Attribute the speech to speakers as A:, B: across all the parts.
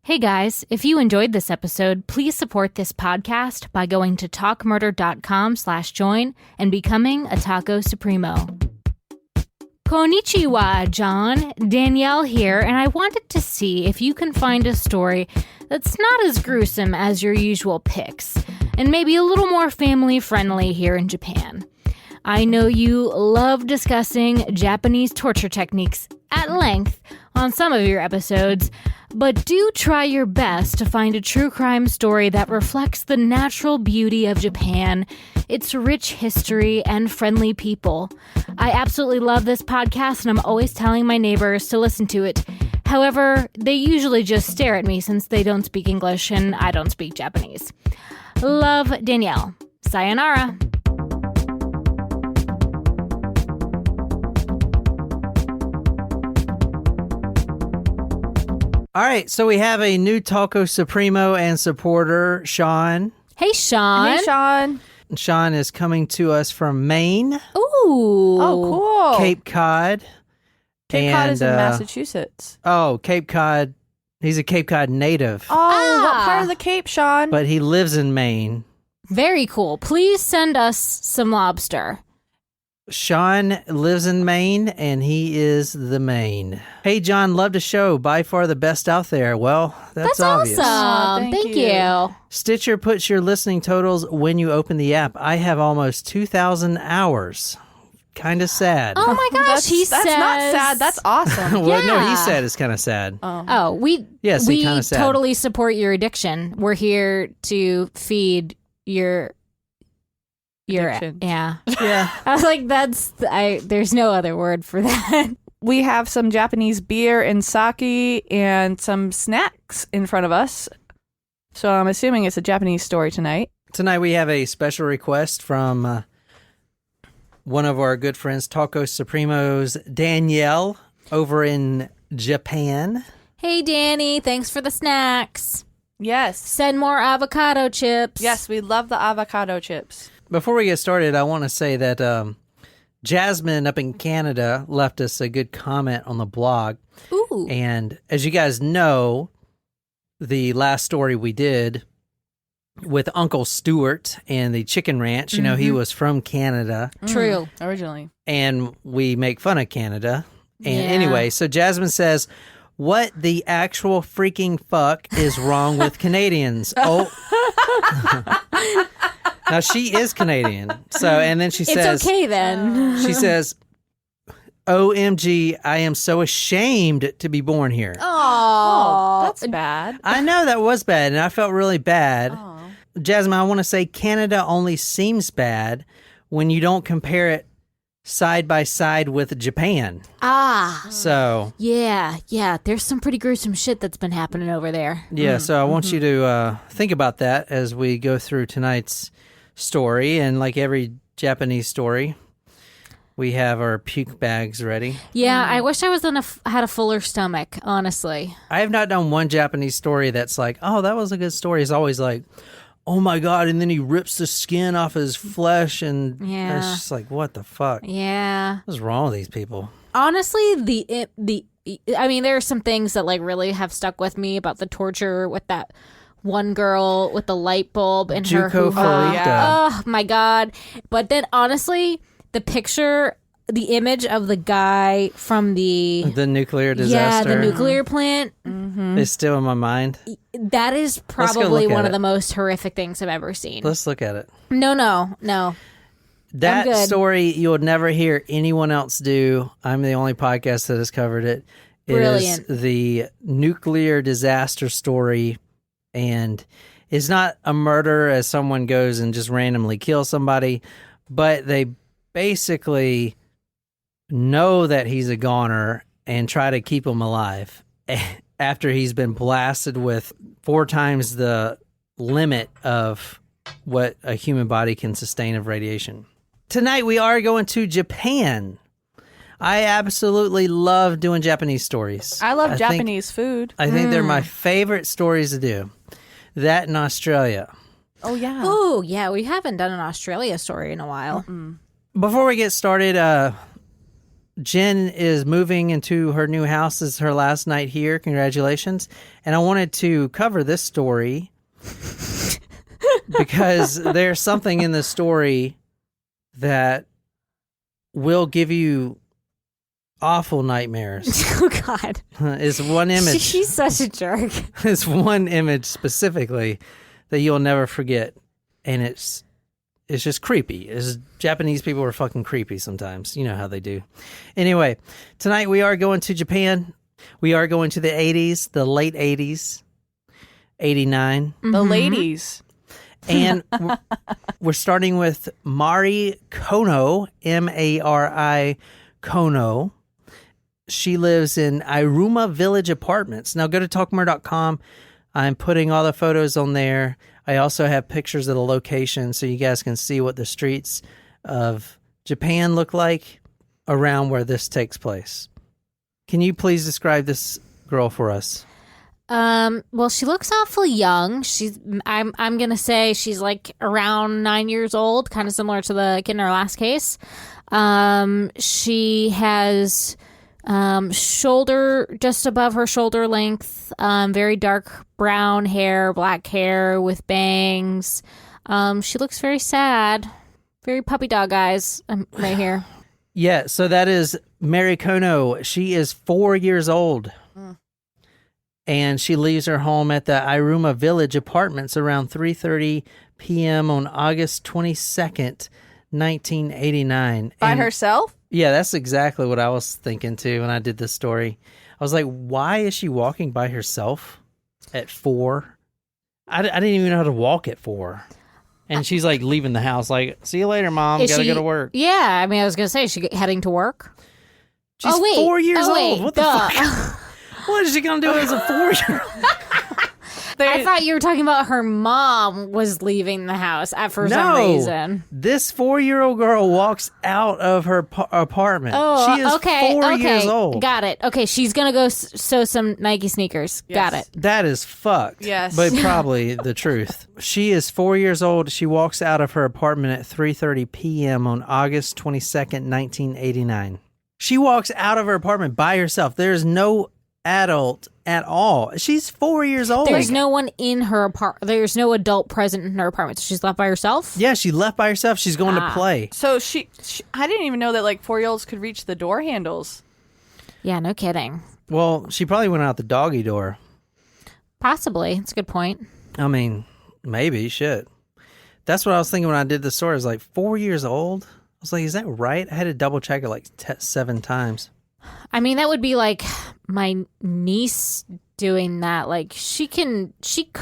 A: Hey guys, if you enjoyed this episode, please support this podcast by going to talkmurder.com/join and becoming a Taco Supremo. Konnichiwa, John. Danielle here, and I wanted to see if you can find a story that's not as gruesome as your usual picks, and maybe a little more family-friendly here in Japan. I know you love discussing Japanese torture techniques at length on some of your episodes, but do try your best to find a true crime story that reflects the natural beauty of Japan, its rich history, and friendly people. I absolutely love this podcast, and I'm always telling my neighbors to listen to it. However, they usually just stare at me since they don't speak English and I don't speak Japanese. Love, Danielle. Sayonara.
B: All right, so we have a new Taco Supremo and supporter, Sean.
A: Hey, Sean.
C: Hey, Sean.
B: Sean is coming to us from Maine.
A: Ooh.
C: Oh, cool.
B: Cape Cod.
C: Cape Cod is in Massachusetts.
B: Oh, Cape Cod. He's a Cape Cod native.
C: Oh, what part of the Cape, Sean?
B: But he lives in Maine.
A: Very cool. Please send us some lobster.
B: Sean lives in Maine, and he is the Maine. Hey, John, love the show. By far the best out there. Well, that's obvious.
A: Awesome. Thank you.
B: Stitcher puts your listening totals when you open the app. I have almost 2,000 hours. Kind of sad.
A: Oh my gosh,
C: that's not sad. That's awesome.
B: Well, no,
A: Yeah.
B: he said it's kind of sad.
A: We
B: kinda sad.
A: totally support your addiction. We're here to feed your
C: Addiction.
A: yeah.
B: Yeah.
A: I was like, there's no other word for that.
C: We have some Japanese beer and sake and some snacks in front of us. So I'm assuming it's a Japanese story tonight.
B: Tonight we have a special request from one of our good friends, Taco Supremos, Danielle, over in Japan.
A: Hey, Danny, thanks for the snacks.
C: Yes.
A: Send more avocado chips.
C: Yes, we love the avocado chips.
B: Before we get started, I want to say that Jasmine up in Canada left us a good comment on the blog.
A: Ooh.
B: And as you guys know, the last story we did with Uncle Stuart and the chicken ranch, you know, he was from Canada.
A: True.
C: Originally.
B: And we make fun of Canada. And
A: Yeah.
B: anyway, so Jasmine says, what the actual freaking fuck is wrong with Canadians? Oh. Now, she is Canadian. So, and then she says...
A: It's okay then.
B: She says, OMG, I am so ashamed to be born here.
C: Oh, that's bad.
B: I know that was bad, and I felt really bad.
C: Oh.
B: Jasmine, I want to say Canada only seems bad when you don't compare it side by side with Japan. So...
A: Yeah. There's some pretty gruesome shit that's been happening over there.
B: Yeah, so I want you to think about that as we go through tonight's story. And like every Japanese story, we have our puke bags ready.
A: Yeah, I wish I had a fuller stomach, honestly.
B: I have not done one Japanese story that's like, oh, that was a good story. It's always like, oh my God, and then he rips the skin off his flesh, and
A: Yeah.
B: it's just like, what the fuck?
A: Yeah.
B: What's wrong with these people?
A: Honestly, I mean, there are some things that like really have stuck with me about the torture with that one girl with the light bulb and her
B: Juko
A: hoo-ha.
B: Furita.
C: yeah.
A: Oh my God. But then honestly, the image of the guy from the
B: nuclear disaster.
A: the nuclear plant,
B: is still in my mind.
A: that is
B: go
A: probably
B: look at
A: one of
B: it.
A: the most horrific things I've ever seen.
B: Let's look at it.
A: No.
B: That
A: good.
B: story you'll never hear anyone else do. I'm the only podcast that has covered it. It
A: Brilliant.
B: is the nuclear disaster story, and it's not a murder as someone goes and just randomly kills somebody, but they basically know that he's a goner and try to keep him alive after he's been blasted with 4 times the limit of what a human body can sustain of radiation. Tonight we are going to Japan. I absolutely love doing Japanese stories.
C: I love Japanese food.
B: I think they're my favorite stories to do. That in Australia.
C: Oh, yeah.
A: Oh, yeah, we haven't done an Australia story in a while.
B: Before we get started, Jen is moving into her new house. This is her last night here. Congratulations. And I wanted to cover this story because there's something in the story that will give you awful nightmares.
A: Oh, God.
B: It's one image.
A: She's such a jerk.
B: It's one image specifically that you'll never forget. And it's just creepy. Japanese people are fucking creepy sometimes. You know how they do. Anyway, tonight we are going to Japan. We are going to the 80s, the late 80s, 89.
C: The ladies.
B: And we're starting with Mari Kono, M-A-R-I Kono. She lives in Iruma Village Apartments. Now go to talkmore.com. I'm putting all the photos on there. I also have pictures of the location so you guys can see what the streets of Japan look like around where this takes place. Can you please describe this girl for us?
A: Well, she looks awfully young. I'm gonna say she's like around 9 years old, kind of similar to the kid in our last case. She has shoulder, just above her shoulder length, very dark brown hair, black hair with bangs. She looks very sad, very puppy dog eyes right here.
B: Yeah, so that is Mari Kono. She is 4 years old. And she leaves her home at the Iruma Village Apartments around 3:30 p.m. on August 22nd, 1989.
C: By herself?
B: Yeah, that's exactly what I was thinking too when I did this story. I was like, why is she walking by herself at 4? I didn't even know how to walk at 4. And she's like leaving the house like, see you later, Mom. Gotta go to work.
A: Yeah, I mean, I was going to say, is she heading to work?
B: She's 4 years old. What the fuck? What is she going to do as a 4-year-old?
A: I thought you were talking about her mom was leaving the house for some reason.
B: This 4-year-old girl walks out of her apartment.
A: Oh,
B: she is 4 years old.
A: Got it. Okay, she's going to go sew some Nike sneakers.
C: Yes.
A: Got it.
B: That is fucked.
C: Yes.
B: But probably the truth. She is 4 years old. She walks out of her apartment at 3:30 p.m. on August 22nd, 1989. She walks out of her apartment by herself. There's no adult at all. She's 4 years old.
A: There's no one in her apartment. There's no adult present in her apartment. So she's left by herself?
B: Yeah, she left by herself. She's going to play.
C: So she I didn't even know that like 4-year-olds could reach the door handles.
A: Yeah, no kidding.
B: Well, she probably went out the doggy door.
A: Possibly. That's a good point.
B: I mean, maybe. Shit. That's what I was thinking when I did the story. I was like, 4 years old? I was like, is that right? I had to double check it like 7 times.
A: I mean, that would be like my niece doing that. Like, she could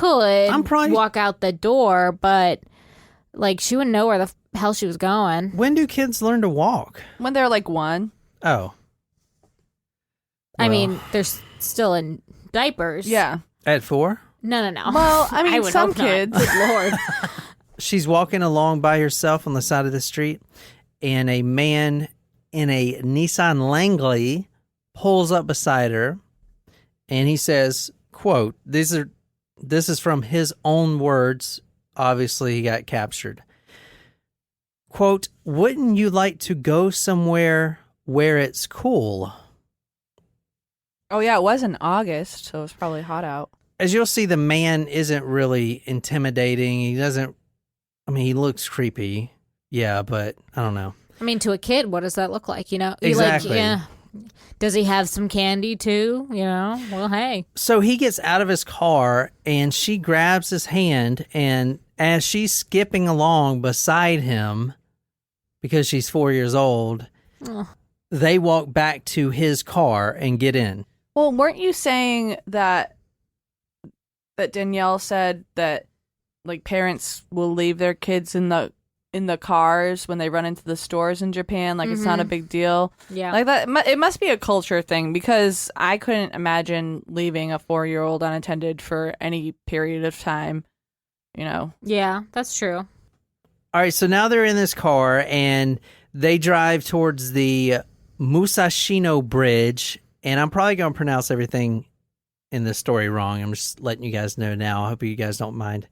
A: walk out the door, but like she wouldn't know where the hell she was going.
B: When do kids learn to walk?
C: When they're like 1.
B: Oh.
A: I mean, they're still in diapers.
C: Yeah.
B: At 4?
A: No.
C: Well, I mean,
A: would
C: some
A: hope not.
C: kids.
A: Good Lord.
B: She's walking along by herself on the side of the street, and a man in a Nissan Langley pulls up beside her, and he says, quote, this is from his own words. Obviously, he got captured. Quote, wouldn't you like to go somewhere where it's cool?
C: Oh, yeah, it was in August, so it was probably hot out.
B: As you'll see, the man isn't really intimidating. He looks creepy. Yeah, but I don't know.
A: I mean, to a kid, what does that look like? You know,
B: Exactly.
A: Does he have some candy too? You know, well, hey.
B: So he gets out of his car and she grabs his hand, and as she's skipping along beside him, because she's 4 years old, they walk back to his car and get in.
C: Well, weren't you saying that Danielle said that like parents will leave their kids in the cars when they run into the stores in Japan? Like, it's not a big deal.
A: Yeah.
C: Like that, it must be a culture thing, because I couldn't imagine leaving a 4-year-old unattended for any period of time, you know?
A: Yeah, that's true.
B: All right, so now they're in this car and they drive towards the Musashino Bridge, and I'm probably going to pronounce everything in this story wrong. I'm just letting you guys know now. I hope you guys don't mind.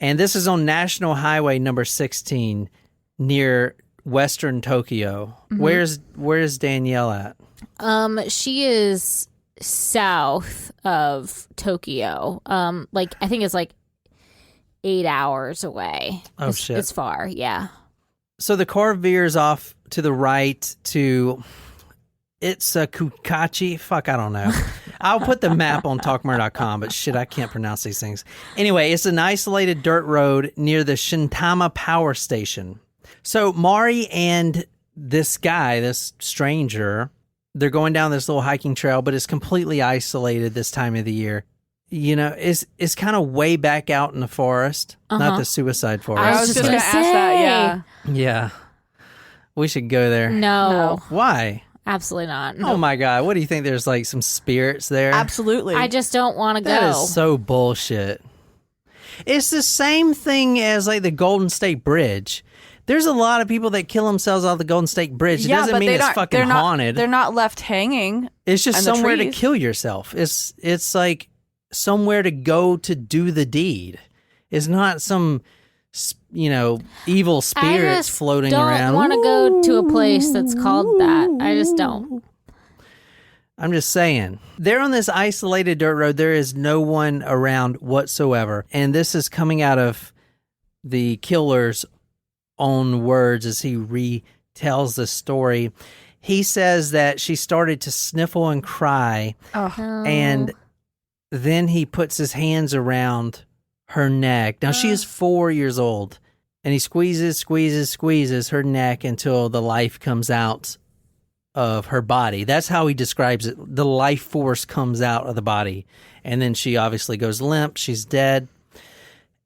B: And this is on National Highway number 16 near Western Tokyo. Where's Danielle at?
A: She is south of Tokyo. Like I think it's like 8 hours away.
B: Oh, shit.
A: It's far, yeah.
B: So the car veers off to the right to... It's a Kukachi. Fuck, I don't know. I'll put the map on talkmurder.com, but shit, I can't pronounce these things. Anyway, it's an isolated dirt road near the Shintama power station. So Mari and this guy, this stranger, they're going down this little hiking trail, but it's completely isolated this time of the year. You know, it's kind of way back out in the forest, not the suicide forest.
C: I was just going to ask that, yeah.
B: Yeah. We should go there.
A: No.
B: Why?
A: Absolutely not.
B: Oh my God. What do you think? There's like some spirits there?
C: Absolutely.
A: I just don't want to go.
B: That is so bullshit. It's the same thing as like the Golden State Bridge. There's a lot of people that kill themselves off the Golden State Bridge. It doesn't mean it's fucking haunted.
C: They're not left hanging.
B: It's just somewhere to kill yourself. It's like somewhere to go to do the deed. It's not some, evil spirits floating around.
A: I don't want to go to a place that's called that. I just don't.
B: I'm just saying. They're on this isolated dirt road. There is no one around whatsoever. And this is coming out of the killer's own words as he retells the story. He says that she started to sniffle and cry. And then he puts his hands around her neck. Now, she is 4 years old. And he squeezes her neck until the life comes out of her body. That's how he describes it. The life force comes out of the body. And then she obviously goes limp. She's dead.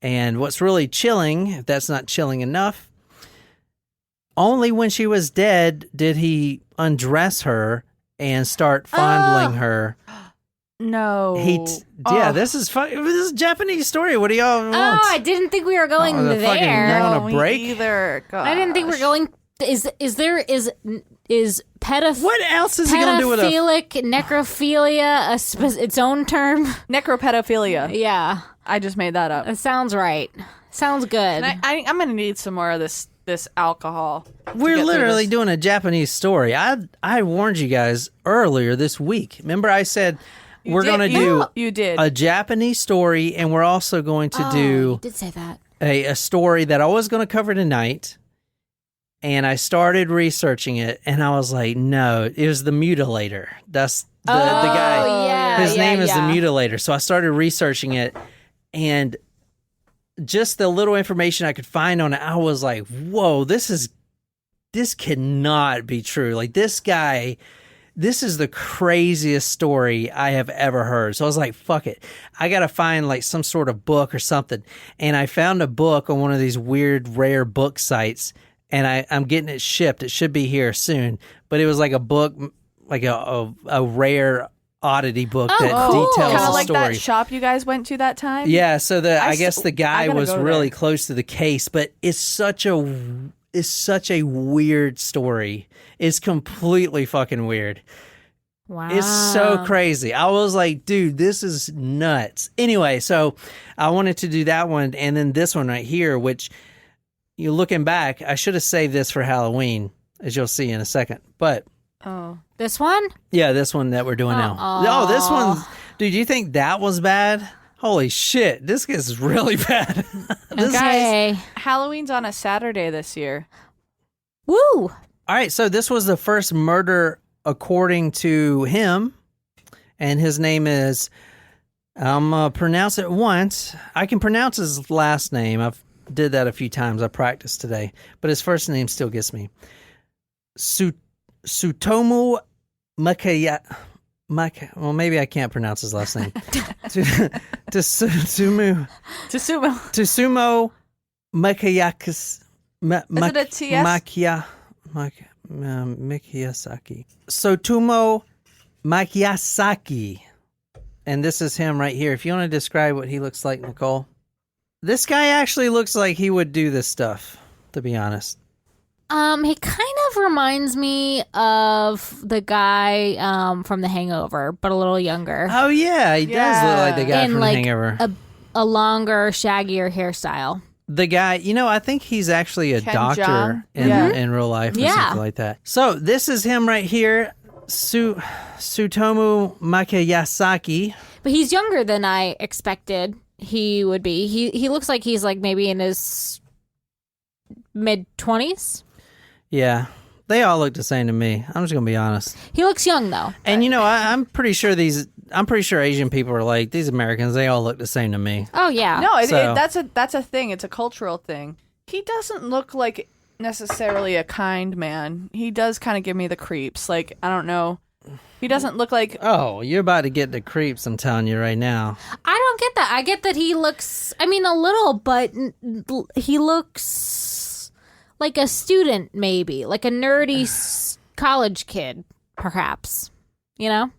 B: And what's really chilling, if that's not chilling enough, only when she was dead did he undress her and start fondling her.
C: No.
B: This is fun. This is a Japanese story. What do y'all want?
A: Oh, I didn't think we were going there.
B: You want a break?
C: Either. God.
A: I didn't think we were going. Is
B: What else is he going to do with
A: pedophilic necrophilia its own term?
C: Necropedophilia.
A: Yeah.
C: I just made that up.
A: It sounds right. Sounds good.
C: I'm going to need some more of this alcohol.
B: We're literally doing a Japanese story. I warned you guys earlier this week. Remember I said we're going to do a Japanese story, and we're also going to do
A: you did say that.
B: A story that I was going to cover tonight. And I started researching it, and I was like, no, it was the Mutilator. That's the guy.
A: Yeah,
B: his name is the Mutilator. So I started researching it, and just the little information I could find on it, I was like, whoa, this cannot be true. Like, this guy, this is the craziest story I have ever heard. So I was like, fuck it. I got to find like some sort of book or something. And I found a book on one of these weird, rare book sites. And I'm getting it shipped. It should be here soon. But it was like a book, like a rare oddity book that details
C: kind of
B: the
C: like
B: story.
C: That shop you guys went to that time?
B: Yeah, so I guess the guy was really close to the case, but it's such a weird story. It's completely fucking weird.
A: Wow.
B: It's so crazy. I was like, dude, this is nuts. Anyway, so I wanted to do that one, and then this one right here, which... You looking back, I should have saved this for Halloween, as you'll see in a second. But
A: this one?
B: Yeah, this one that we're doing now. Oh, this one, dude. You think that was bad? Holy shit, this gets really bad.
A: Okay.
C: Halloween's on a Saturday this year.
A: Woo!
B: All right, so this was the first murder according to him, and his name is. I'm gonna pronounce it once. I can pronounce his last name. I've did that a few times. I practiced today, but his first name still gets me. Tsutomu Miyazaki. Well, maybe I can't pronounce his last name. Tsutomu Miyazaki. Is
C: it a TS?
B: Miyazaki. Tsutomu Miyazaki. And this is him right here. If you want to describe what he looks like, Nicole. This guy actually looks like he would do this stuff, to be honest.
A: He kind of reminds me of the guy from The Hangover, but a little younger.
B: Oh, yeah. He does look like the guy from The Hangover.
A: A longer, shaggier hairstyle.
B: The guy, I think he's actually a
C: Ken
B: doctor
C: Jeong?
B: in real life or
A: Yeah.
B: something like that. So this is him right here, Tsutomu Miyazaki.
A: But he's younger than I expected he would be. He looks like he's like maybe in his mid-20s.
B: Yeah, they all look the same to me. I'm just gonna be honest.
A: He looks young though.
B: And I'm pretty sure Asian people are like these Americans. They all look the same to me.
A: Oh yeah.
C: No,
B: So-
C: that's a thing. It's a cultural thing. He doesn't look like necessarily a kind man. He does kind of give me the creeps. Like, I don't know. He doesn't look like...
B: Oh, you're about to get the creeps. I'm telling you right now.
A: I don't get that. I get that he looks, I mean, a little, but he looks like a student, maybe. Like a nerdy college kid, perhaps. Because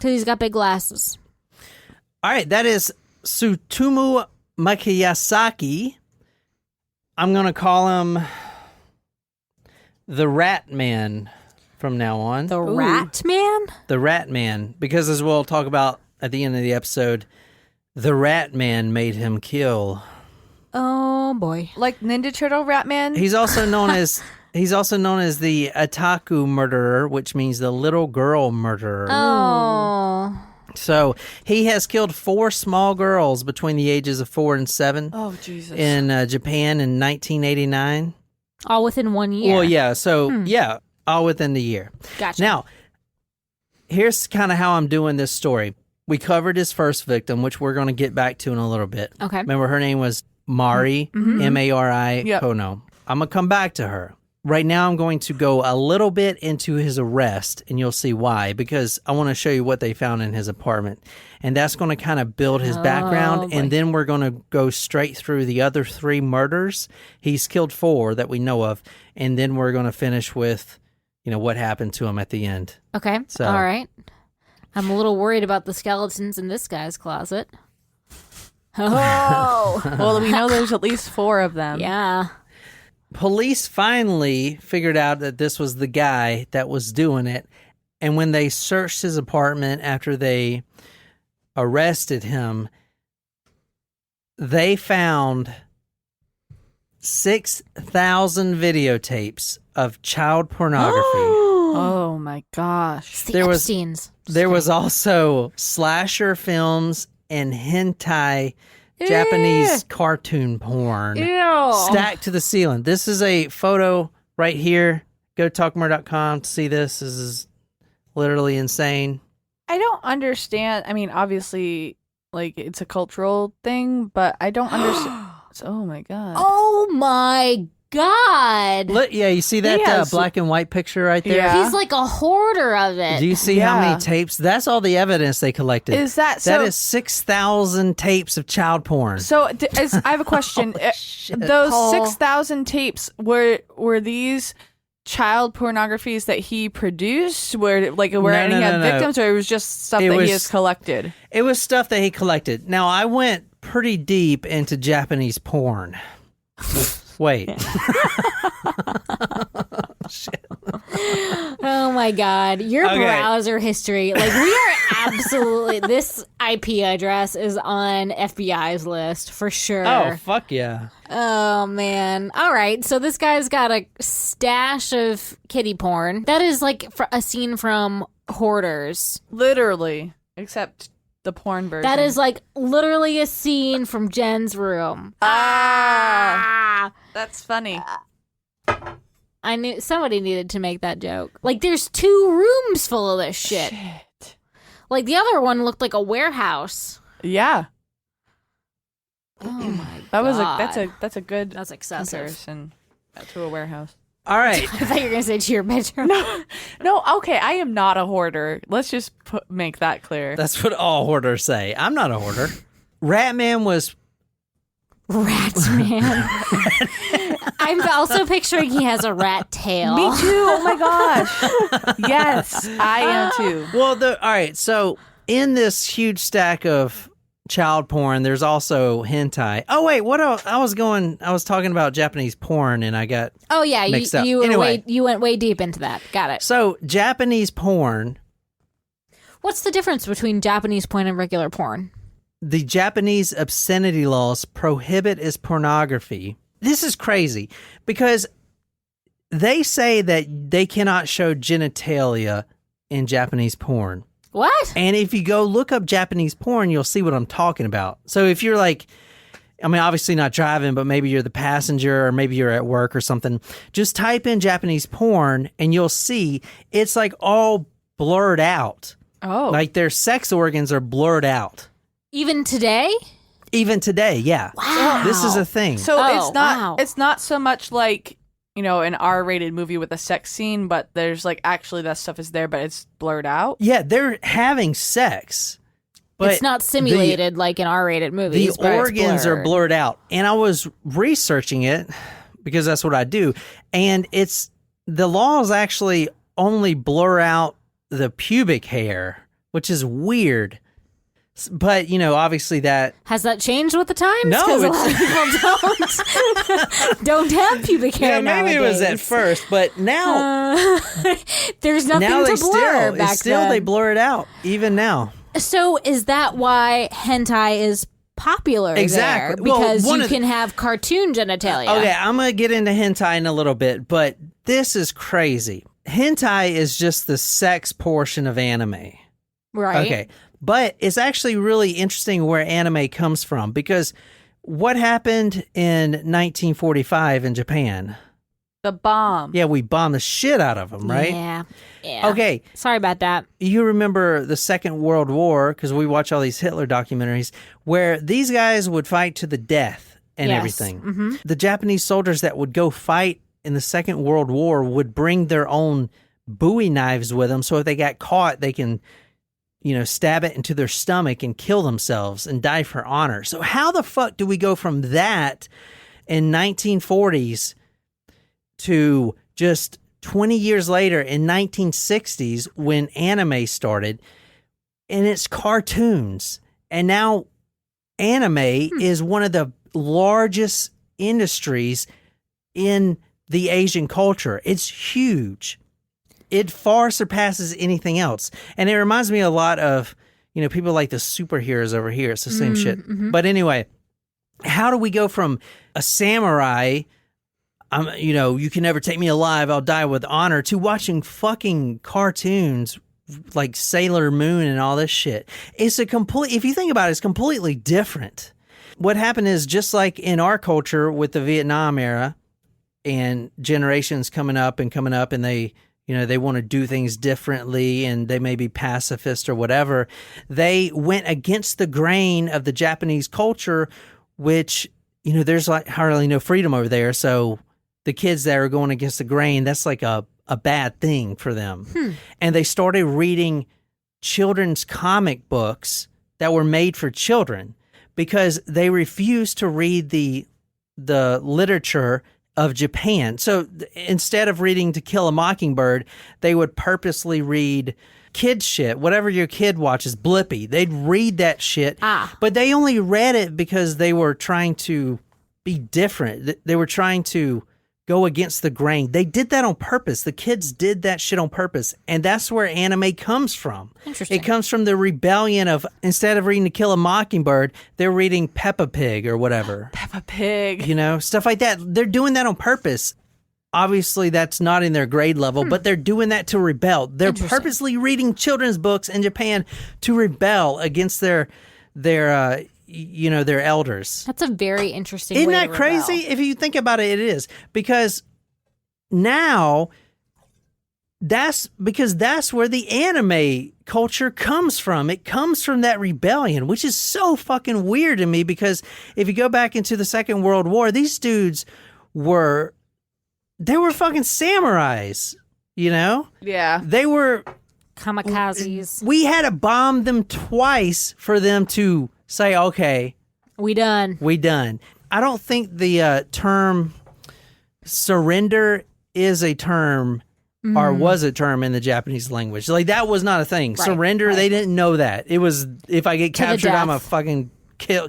A: he's got big glasses.
B: All right, that is Tsutomu Miyazaki. I'm going to call him the Ratman from now on.
A: The Ratman?
B: The Ratman, because as we'll talk about at the end of the episode, the Ratman made him kill.
A: Oh, boy.
C: Like Ninja Turtle Ratman?
B: He's also known as the Otaku Murderer, which means the little girl murderer.
A: Oh.
B: So he has killed 4 small girls between the ages of 4 and 7
C: Oh, Jesus.
B: in Japan in 1989.
A: All within 1 year.
B: Well, yeah. So, yeah, all within the year.
A: Gotcha.
B: Now, here's kind of how I'm doing this story. We covered his first victim, which we're going to get back to in a little bit.
A: Okay.
B: Remember, her name was Mari, Mari
C: Yep.
B: Kono. I'm going to come back to her. Right now, I'm going to go a little bit into his arrest, and you'll see why, because I want to show you what they found in his apartment. And that's going to kind of build his background,
A: boy.
B: and then we're going to go straight through the other 3 murders. He's killed 4 that we know of, and then we're going to finish with, what happened to him at the end.
A: Okay.
B: So-
A: All right. I'm a little worried about the skeletons in this guy's closet. Oh.
C: Well, we know there's at least 4 of them.
A: Yeah.
B: Police finally figured out that this was the guy that was doing it. And when they searched his apartment after they arrested him, they found 6,000 videotapes of child pornography.
C: Oh, my gosh.
A: The
B: There was-
A: Epsteins.
B: There was also slasher films and hentai Japanese cartoon porn stacked to the ceiling. This is a photo right here. Go to talkmore.com to see this. This is literally insane.
C: I don't understand. I mean, obviously, like, it's a cultural thing, but I don't understand. Oh, my God.
A: Oh my God.
B: Look, yeah, you see that
C: Yes.
B: black and white picture right there?
C: Yeah.
A: He's like a hoarder of it.
B: Do you see how
C: Yeah.
B: many tapes? That's all the evidence they collected.
C: Is that so?
B: That is 6,000 tapes of child porn.
C: So, I have a question. Those
A: Paul.
C: 6,000 tapes, were these child pornographies that he produced? Were any
B: No.
C: victims, or it was just stuff
B: It
C: that
B: was-
C: he has collected?
B: It was stuff that he collected. Now, I went pretty deep into Japanese porn. Wait.
A: Oh my God. Your
B: Okay.
A: browser history. Like, we are absolutely, this IP address is on FBI's list for sure.
B: Oh, fuck yeah.
A: Oh, man. All right. So this guy's got a stash of kitty porn. That is like a scene from Hoarders.
C: Literally, except the porn version.
A: That is like literally a scene from Jen's room.
C: Ah, that's funny.
A: I knew somebody needed to make that joke. Like, there's 2 rooms full of this shit. Like, the other one looked like a warehouse.
C: Yeah,
A: Oh my
C: that was
A: God.
C: that's a good
A: That's excessive.
C: comparison to a warehouse.
B: All right.
A: I thought you were going to say to your bedroom.
C: No, okay, I am not a hoarder. Let's just make that clear.
B: That's what all hoarders say. I'm not a hoarder. Ratman was...
A: Ratman. I'm also picturing he has a rat tail.
C: Me too. Oh my gosh. Yes, I am too.
B: Well, all right. So in this huge stack of child porn, there's also hentai. Oh, wait. What else? I was talking about Japanese porn and I got...
A: Oh yeah,
B: mixed up.
A: you were
B: Anyway.
A: you went way deep into that. Got it.
B: So Japanese porn...
A: What's the difference between Japanese porn and regular porn?
B: the Japanese obscenity laws prohibit as pornography. This is crazy because they say that they cannot show genitalia in Japanese porn.
A: What?
B: And if you go look up Japanese porn, you'll see what I'm talking about. So if you're like, I mean, obviously not driving, but maybe you're the passenger or maybe you're at work or something, just type in Japanese porn and you'll see it's like all blurred out.
C: Oh.
B: Like their sex organs are blurred out.
A: Even today?
B: Even today, yeah.
A: Wow.
B: This is a thing.
C: So
A: wow.
C: it's not so much like, you know, an R-rated movie with a sex scene, but there's like actually that stuff is there, but it's blurred out.
B: Yeah, they're having sex. But
A: it's not simulated like an R-rated movie.
B: The organs are blurred out. And I was researching it because that's what I do. And the laws actually only blur out the pubic hair, which is weird. But, you know, obviously that...
A: Has that changed with the times?
B: No,
A: because a lot of people don't have pubic hair
B: maybe
A: nowadays.
B: it was at first, but now...
A: there's nothing
B: now
A: to blur back then.
B: They blur it out, even now.
A: So is that why hentai is popular
B: Exactly.
A: there? Because you can have cartoon genitalia.
B: Okay, I'm going to get into hentai in a little bit, but this is crazy. Hentai is just the sex portion of anime.
A: Right.
B: Okay. But it's actually really interesting where anime comes from because what happened in 1945 in Japan?
C: The bomb.
B: Yeah, we bombed the shit out of them, right?
A: Yeah.
B: Okay.
A: Sorry about that.
B: You remember the Second World War, because we watch all these Hitler documentaries, where these guys would fight to the death and everything.
A: Mm-hmm.
B: The Japanese soldiers that would go fight in the Second World War would bring their own Bowie knives with them, so if they got caught, they can... you know, stab it into their stomach and kill themselves and die for honor. So how the fuck do we go from that in 1940s to just 20 years later in 1960s when anime started and it's cartoons. And now anime is one of the largest industries in the Asian culture. It's huge. It far surpasses anything else. And it reminds me a lot of, you know, people like the superheroes over here. It's the same shit.
A: Mm-hmm.
B: But anyway, how do we go from a samurai, you know, you can never take me alive, I'll die with honor, to watching fucking cartoons like Sailor Moon and all this shit? It's if you think about it, it's completely different. What happened is just like in our culture with the Vietnam era and generations coming up and they... you know, they want to do things differently and they may be pacifist or whatever. They went against the grain of the Japanese culture, which, you know, there's like hardly no freedom over there. So the kids that are going against the grain, that's like a bad thing for them. And they started reading children's comic books that were made for children because they refused to read the literature of Japan. So instead of reading To Kill a Mockingbird, they would purposely read kid shit, whatever your kid watches, Blippi. They'd read that shit, but they only read it because they were trying to be different. They were trying to go against the grain. They did that on purpose. The kids did that shit on purpose. And that's where anime comes from.
A: Interesting.
B: It comes from the rebellion of, instead of reading To Kill a Mockingbird, they're reading Peppa Pig or whatever.
C: Peppa Pig.
B: You know, stuff like that. They're doing that on purpose. Obviously, that's not in their grade level, but they're doing that to rebel. They're purposely reading children's books in Japan to rebel against their elders.
A: That's a very interesting
B: Isn't
A: way
B: that
A: to
B: crazy?
A: rebel.
B: If you think about it, it is. Because now, that's where the anime culture comes from. It comes from that rebellion, which is so fucking weird to me because if you go back into the Second World War, these dudes were fucking samurais, you know?
C: Yeah.
B: They were...
A: kamikazes.
B: We had to bomb them twice for them to say, okay,
A: We done.
B: I don't think the term surrender is a term or was a term in the Japanese language. Like, that was not a thing.
A: Right,
B: Surrender,
A: right.
B: They didn't know that. It was, if I get
A: To the
B: captured, I'm going
A: death.
B: to fucking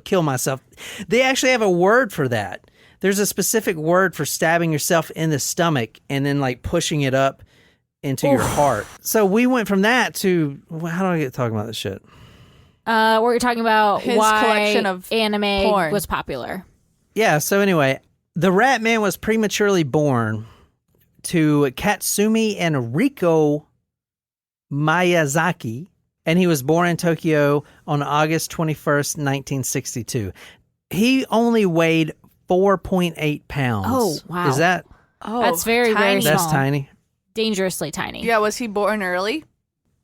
B: kill myself. They actually have a word for that. There's a specific word for stabbing yourself in the stomach and then, like, pushing it up into your heart. So we went from that to, how do I get talking about this shit?
A: We're talking about
C: His
A: why
C: collection of
A: anime
C: porn.
A: was popular.
B: Yeah, so anyway, the Ratman was prematurely born to Katsumi and Riko Miyazaki, and he was born in Tokyo on August 21st, 1962. He only weighed 4.8 pounds.
A: Oh, wow.
B: Is that...
C: Oh,
A: That's very,
C: tiny.
A: very small.
B: That's tiny.
A: Dangerously tiny.
C: Yeah, was he born early?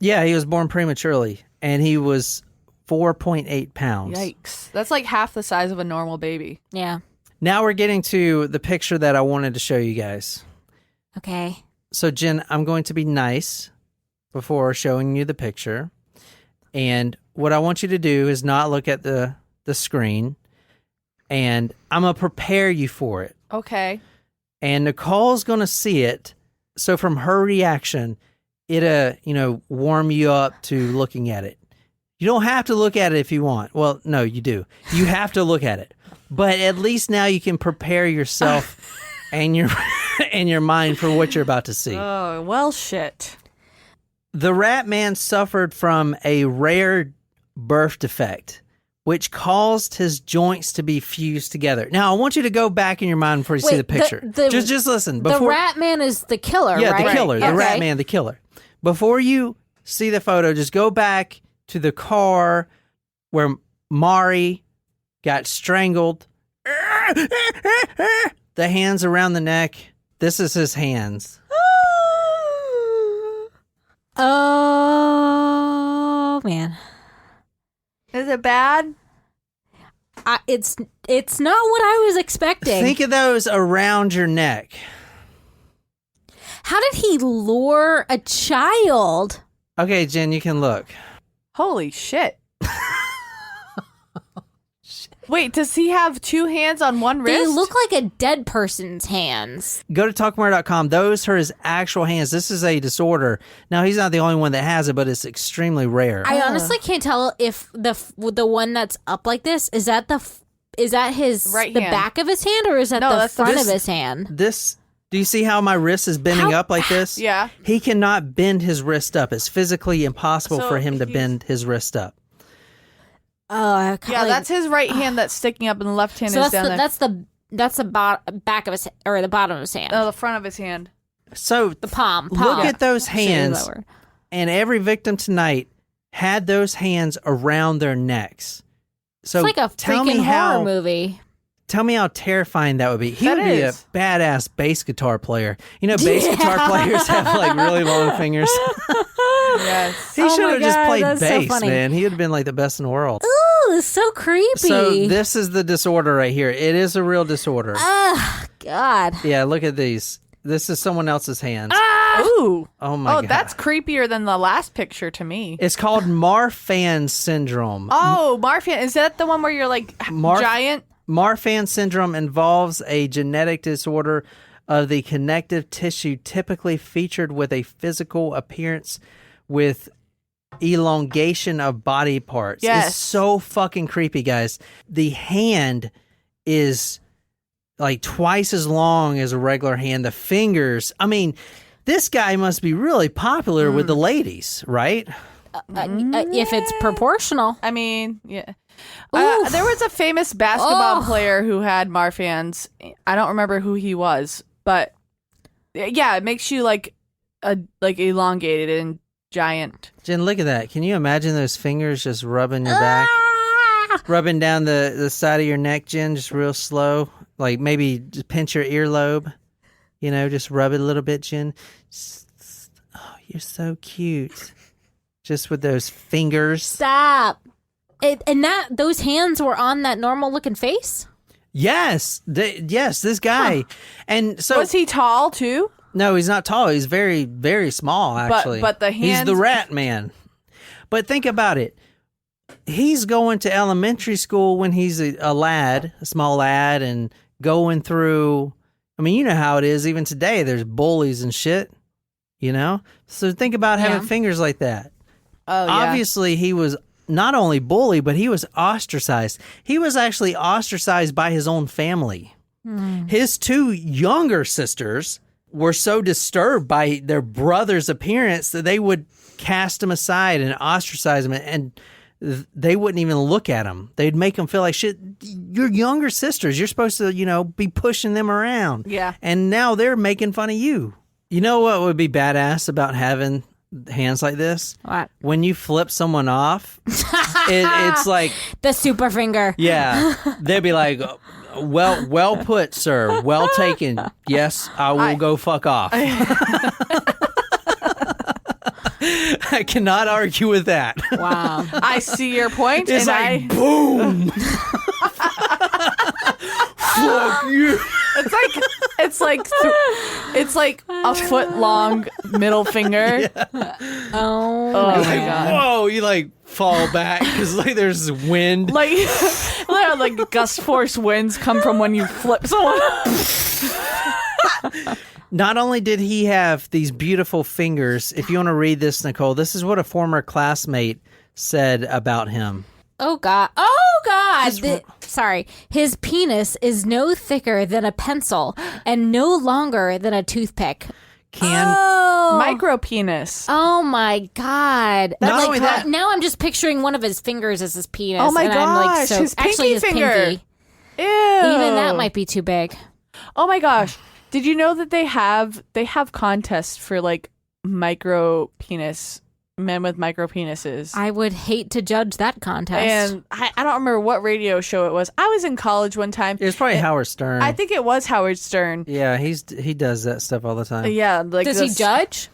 B: Yeah, he was born prematurely, and he was 4.8 pounds.
C: Yikes. That's like half the size of a normal baby.
A: Yeah.
B: Now we're getting to the picture that I wanted to show you guys.
A: Okay.
B: So, Jen, I'm going to be nice before showing you the picture. And what I want you to do is not look at the screen. And I'm going to prepare you for it.
C: Okay.
B: And Nicole's going to see it. So from her reaction, it'll, warm you up to looking at it. You don't have to look at it if you want. Well, no, you do. You have to look at it. But at least now you can prepare yourself and your mind for what you're about to see.
C: Oh, well, shit.
B: The Ratman suffered from a rare birth defect, which caused his joints to be fused together. Now, I want you to go back in your mind before you see the picture. Just listen.
A: The Ratman is the killer,
B: yeah,
A: right?
B: the killer.
A: Right.
B: The
A: Okay.
B: Ratman, the killer. Before you see the photo, just go back to the car where Mari got strangled. The hands around the neck. This is his hands.
A: Oh, man.
C: Is it bad?
A: It's not what I was expecting.
B: Think of those around your neck.
A: How did he lure a child?
B: Okay, Jen, you can look.
C: Holy shit. Wait, does he have two hands on one wrist?
A: They look like a dead person's hands.
B: Go to talkmurder.com. Those are his actual hands. This is a disorder. Now, he's not the only one that has it, but it's extremely rare.
A: I honestly can't tell if the one that's up like this is that his
C: Right
A: the
C: hand.
A: back of his hand, or is that
C: No,
A: the
C: that's the
A: front
C: wrist.
A: of his hand?
B: Do you see how my wrist is bending up like this?
C: Yeah.
B: He cannot bend his wrist up. It's physically impossible
C: So
B: for him to
C: he's-
B: bend his wrist up.
A: Oh,
C: Yeah, that's his right hand that's sticking up, and the left hand
A: so
C: is down there.
A: that's the back of his or the bottom of his hand.
C: No, the front of his hand.
B: So
A: The palm.
B: look at those
A: Should use
B: hands,
A: that word.
B: and every victim tonight had those hands around their necks. So
A: It's like a
B: tell me
A: freaking
B: how,
A: horror movie.
B: Tell me how terrifying that would be. He
C: That
B: would be a
C: is.
B: badass bass guitar player. You know, bass guitar players have like really long fingers.
C: Yes.
B: He
A: Oh
B: should
A: my
B: have just
A: God,
B: played
A: that's so
B: bass,
A: funny.
B: man. He would have been like the best in the world.
A: Ooh, it's so creepy.
B: So this is the disorder right here. It is a real disorder.
A: God.
B: Yeah, look at these. This is someone else's hands.
C: Ooh.
B: Oh my God.
C: That's creepier than the last picture to me.
B: It's called Marfan syndrome.
C: Oh, Marfan. Is that the one where you're like giant?
B: Marfan syndrome involves a genetic disorder of the connective tissue typically featured with a physical appearance with elongation of body parts.
C: Yes.
B: It's so fucking creepy, guys. The hand is like twice as long as a regular hand. The fingers, I mean, this guy must be really popular with the ladies, right?
A: If it's proportional.
C: I mean, yeah.
A: Oof.
C: There was a famous basketball
A: Oh.
C: player who had Marfan's. I don't remember who he was, but yeah, it makes you like elongated and giant.
B: Jen, look at that. Can you imagine those fingers just rubbing your back? Rubbing down the side of your neck, Jen, just real slow. Like maybe just pinch your earlobe. You know, just rub it a little bit, Jen. Oh, you're so cute. Just with those fingers.
A: Stop. And those hands were on that normal looking face?
B: Yes. Yes, this guy. And so
C: Was he tall too?
B: no, he's not tall. He's very, very small, actually.
C: but the
B: He's
C: hands-
B: the Rat Man. But think about it. He's going to elementary school when he's a lad, a small lad, and going through. I mean, you know how it is. Even today, there's bullies and shit. You know. So think about having
A: Yeah.
B: fingers like that.
C: Oh, yeah.
B: Obviously, he was not only bullied, but he was ostracized. He was actually ostracized by his own family. His two younger sisters were so disturbed by their brother's appearance that they would cast him aside and ostracize him. And they wouldn't even look at him. They'd make him feel like shit. You're younger sisters. You're supposed to, be pushing them around.
C: Yeah.
B: And now they're making fun of you. You know what would be badass about having hands like this?
A: What?
B: When you flip someone off, it's like
A: the super finger.
B: Yeah, they'd be like, well put, sir. Well taken. Yes, I will go fuck off. I cannot argue with that.
A: Wow.
C: I see your point.
B: It's
C: and
B: like, boom. Fuck you.
C: It's like a foot long middle finger.
B: Yeah.
A: Oh
C: my
B: Like,
C: God.
B: whoa, you like fall back because like there's wind.
C: Like gust force winds come from when you flip someone.
B: Not only did he have these beautiful fingers, if you want to read this, Nicole, this is what a former classmate said about him.
A: Oh God. Sorry. His penis is no thicker than a pencil and no longer than a toothpick.
C: Micro penis.
A: Oh my God.
B: Not only that.
A: Now I'm just picturing one of his fingers as his penis.
C: Oh my
A: and I'm like,
C: gosh,
A: so
C: his pinky
A: actually his
C: finger.
A: pinky.
C: Ew.
A: Even that might be too big.
C: Oh my gosh. Did you know that they have contests for like micro penis men with micro penises?
A: I would hate to judge that contest.
C: And I don't remember what radio show it was. I was in college one time.
B: It was probably Howard Stern.
C: I think it was Howard Stern.
B: Yeah, he does that stuff all the time.
C: Yeah, like
A: Does he judge?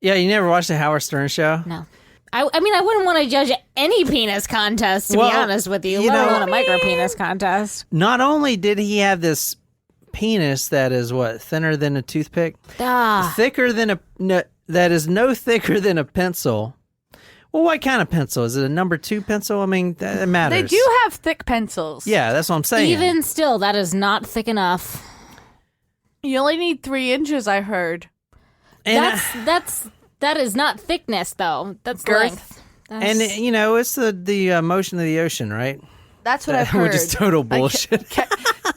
B: Yeah, you never watched the Howard Stern show?
A: No. I mean, I wouldn't want to judge any penis contest, to be honest with you, let alone a micro penis contest.
B: Not only did he have this penis that is thinner than a toothpick, thicker than that is no thicker than a pencil. Well, what kind of pencil? Is it a number 2 pencil? I mean, that matters.
C: They do have thick pencils.
B: Yeah, that's what I'm saying.
A: Even still, that is not thick enough.
C: You only need 3 inches, I heard.
B: And
A: that is not thickness, though. That's
C: girth.
A: length.
B: And it's the motion of the ocean, right?
C: That's what I've heard.
B: Which is total bullshit.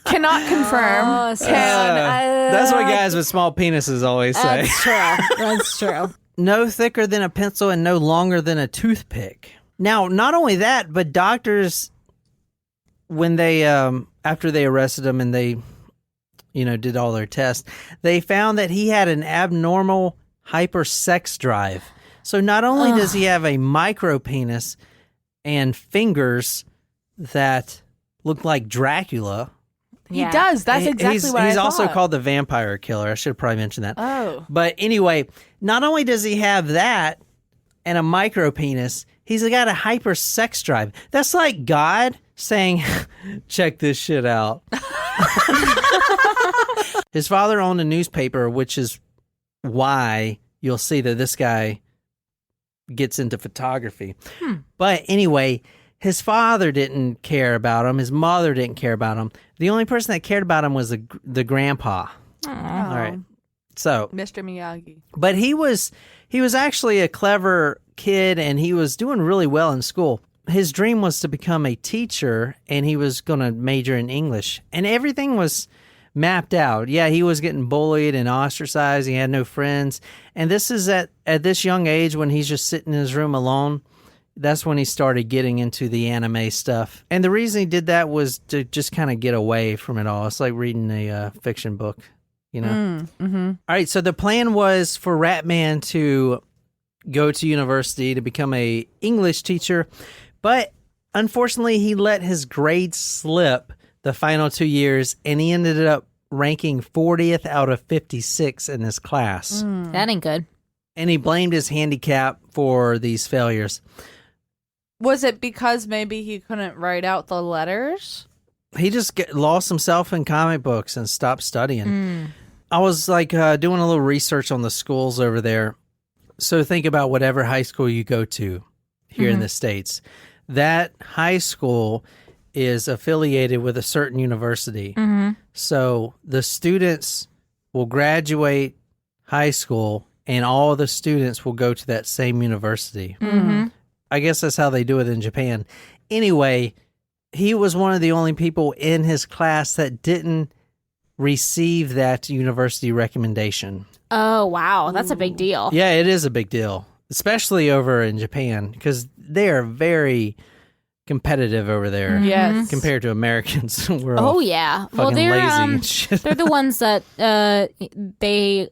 C: Cannot confirm.
B: That's what guys with small penises always say.
A: That's true. That's true.
B: No thicker than a pencil and no longer than a toothpick. Now, not only that, but doctors, when they after they arrested him and they did all their tests, they found that he had an abnormal hypersex drive. So not only does he have a micro penis and fingers that look like Dracula.
C: He does. That's exactly what I thought.
B: He's also called the vampire killer. I should have probably mentioned that.
C: Oh.
B: But anyway, not only does he have that and a micro penis, he's got a hyper sex drive. That's like God saying, check this shit out. His father owned a newspaper, which is why you'll see that this guy gets into photography. But anyway, his father didn't care about him. His mother didn't care about him. The only person that cared about him was the grandpa.
C: Oh.
B: All right. So,
C: Mr. Miyagi.
B: but he was actually a clever kid, and he was doing really well in school. His dream was to become a teacher, and he was going to major in English, and everything was mapped out. Yeah, he was getting bullied and ostracized. He had no friends, and this is at this young age when he's just sitting in his room alone. That's when he started getting into the anime stuff. And the reason he did that was to just kind of get away from it all. It's like reading a fiction book,
C: Mm-hmm.
B: All right, so the plan was for Ratman to go to university to become a English teacher, but unfortunately he let his grades slip the final 2 years, and he ended up ranking 40th out of 56 in this class.
A: That ain't good.
B: And he blamed his handicap for these failures.
C: Was it because maybe he couldn't write out the letters?
B: He just lost himself in comic books and stopped studying. I was doing a little research on the schools over there. So think about whatever high school you go to here in the States. That high school is affiliated with a certain university. So the students will graduate high school and all the students will go to that same university. I guess that's how they do it in Japan. Anyway, he was one of the only people in his class that didn't receive that university recommendation.
A: Oh, wow. That's a big deal.
B: Yeah, it is a big deal. especially over in Japan, because they are very competitive over there.
C: Yes.
B: Compared to Americans. We're
A: Oh
B: all
A: yeah.
B: fucking
A: Well, they're
B: lazy and shit.
A: they're the ones that they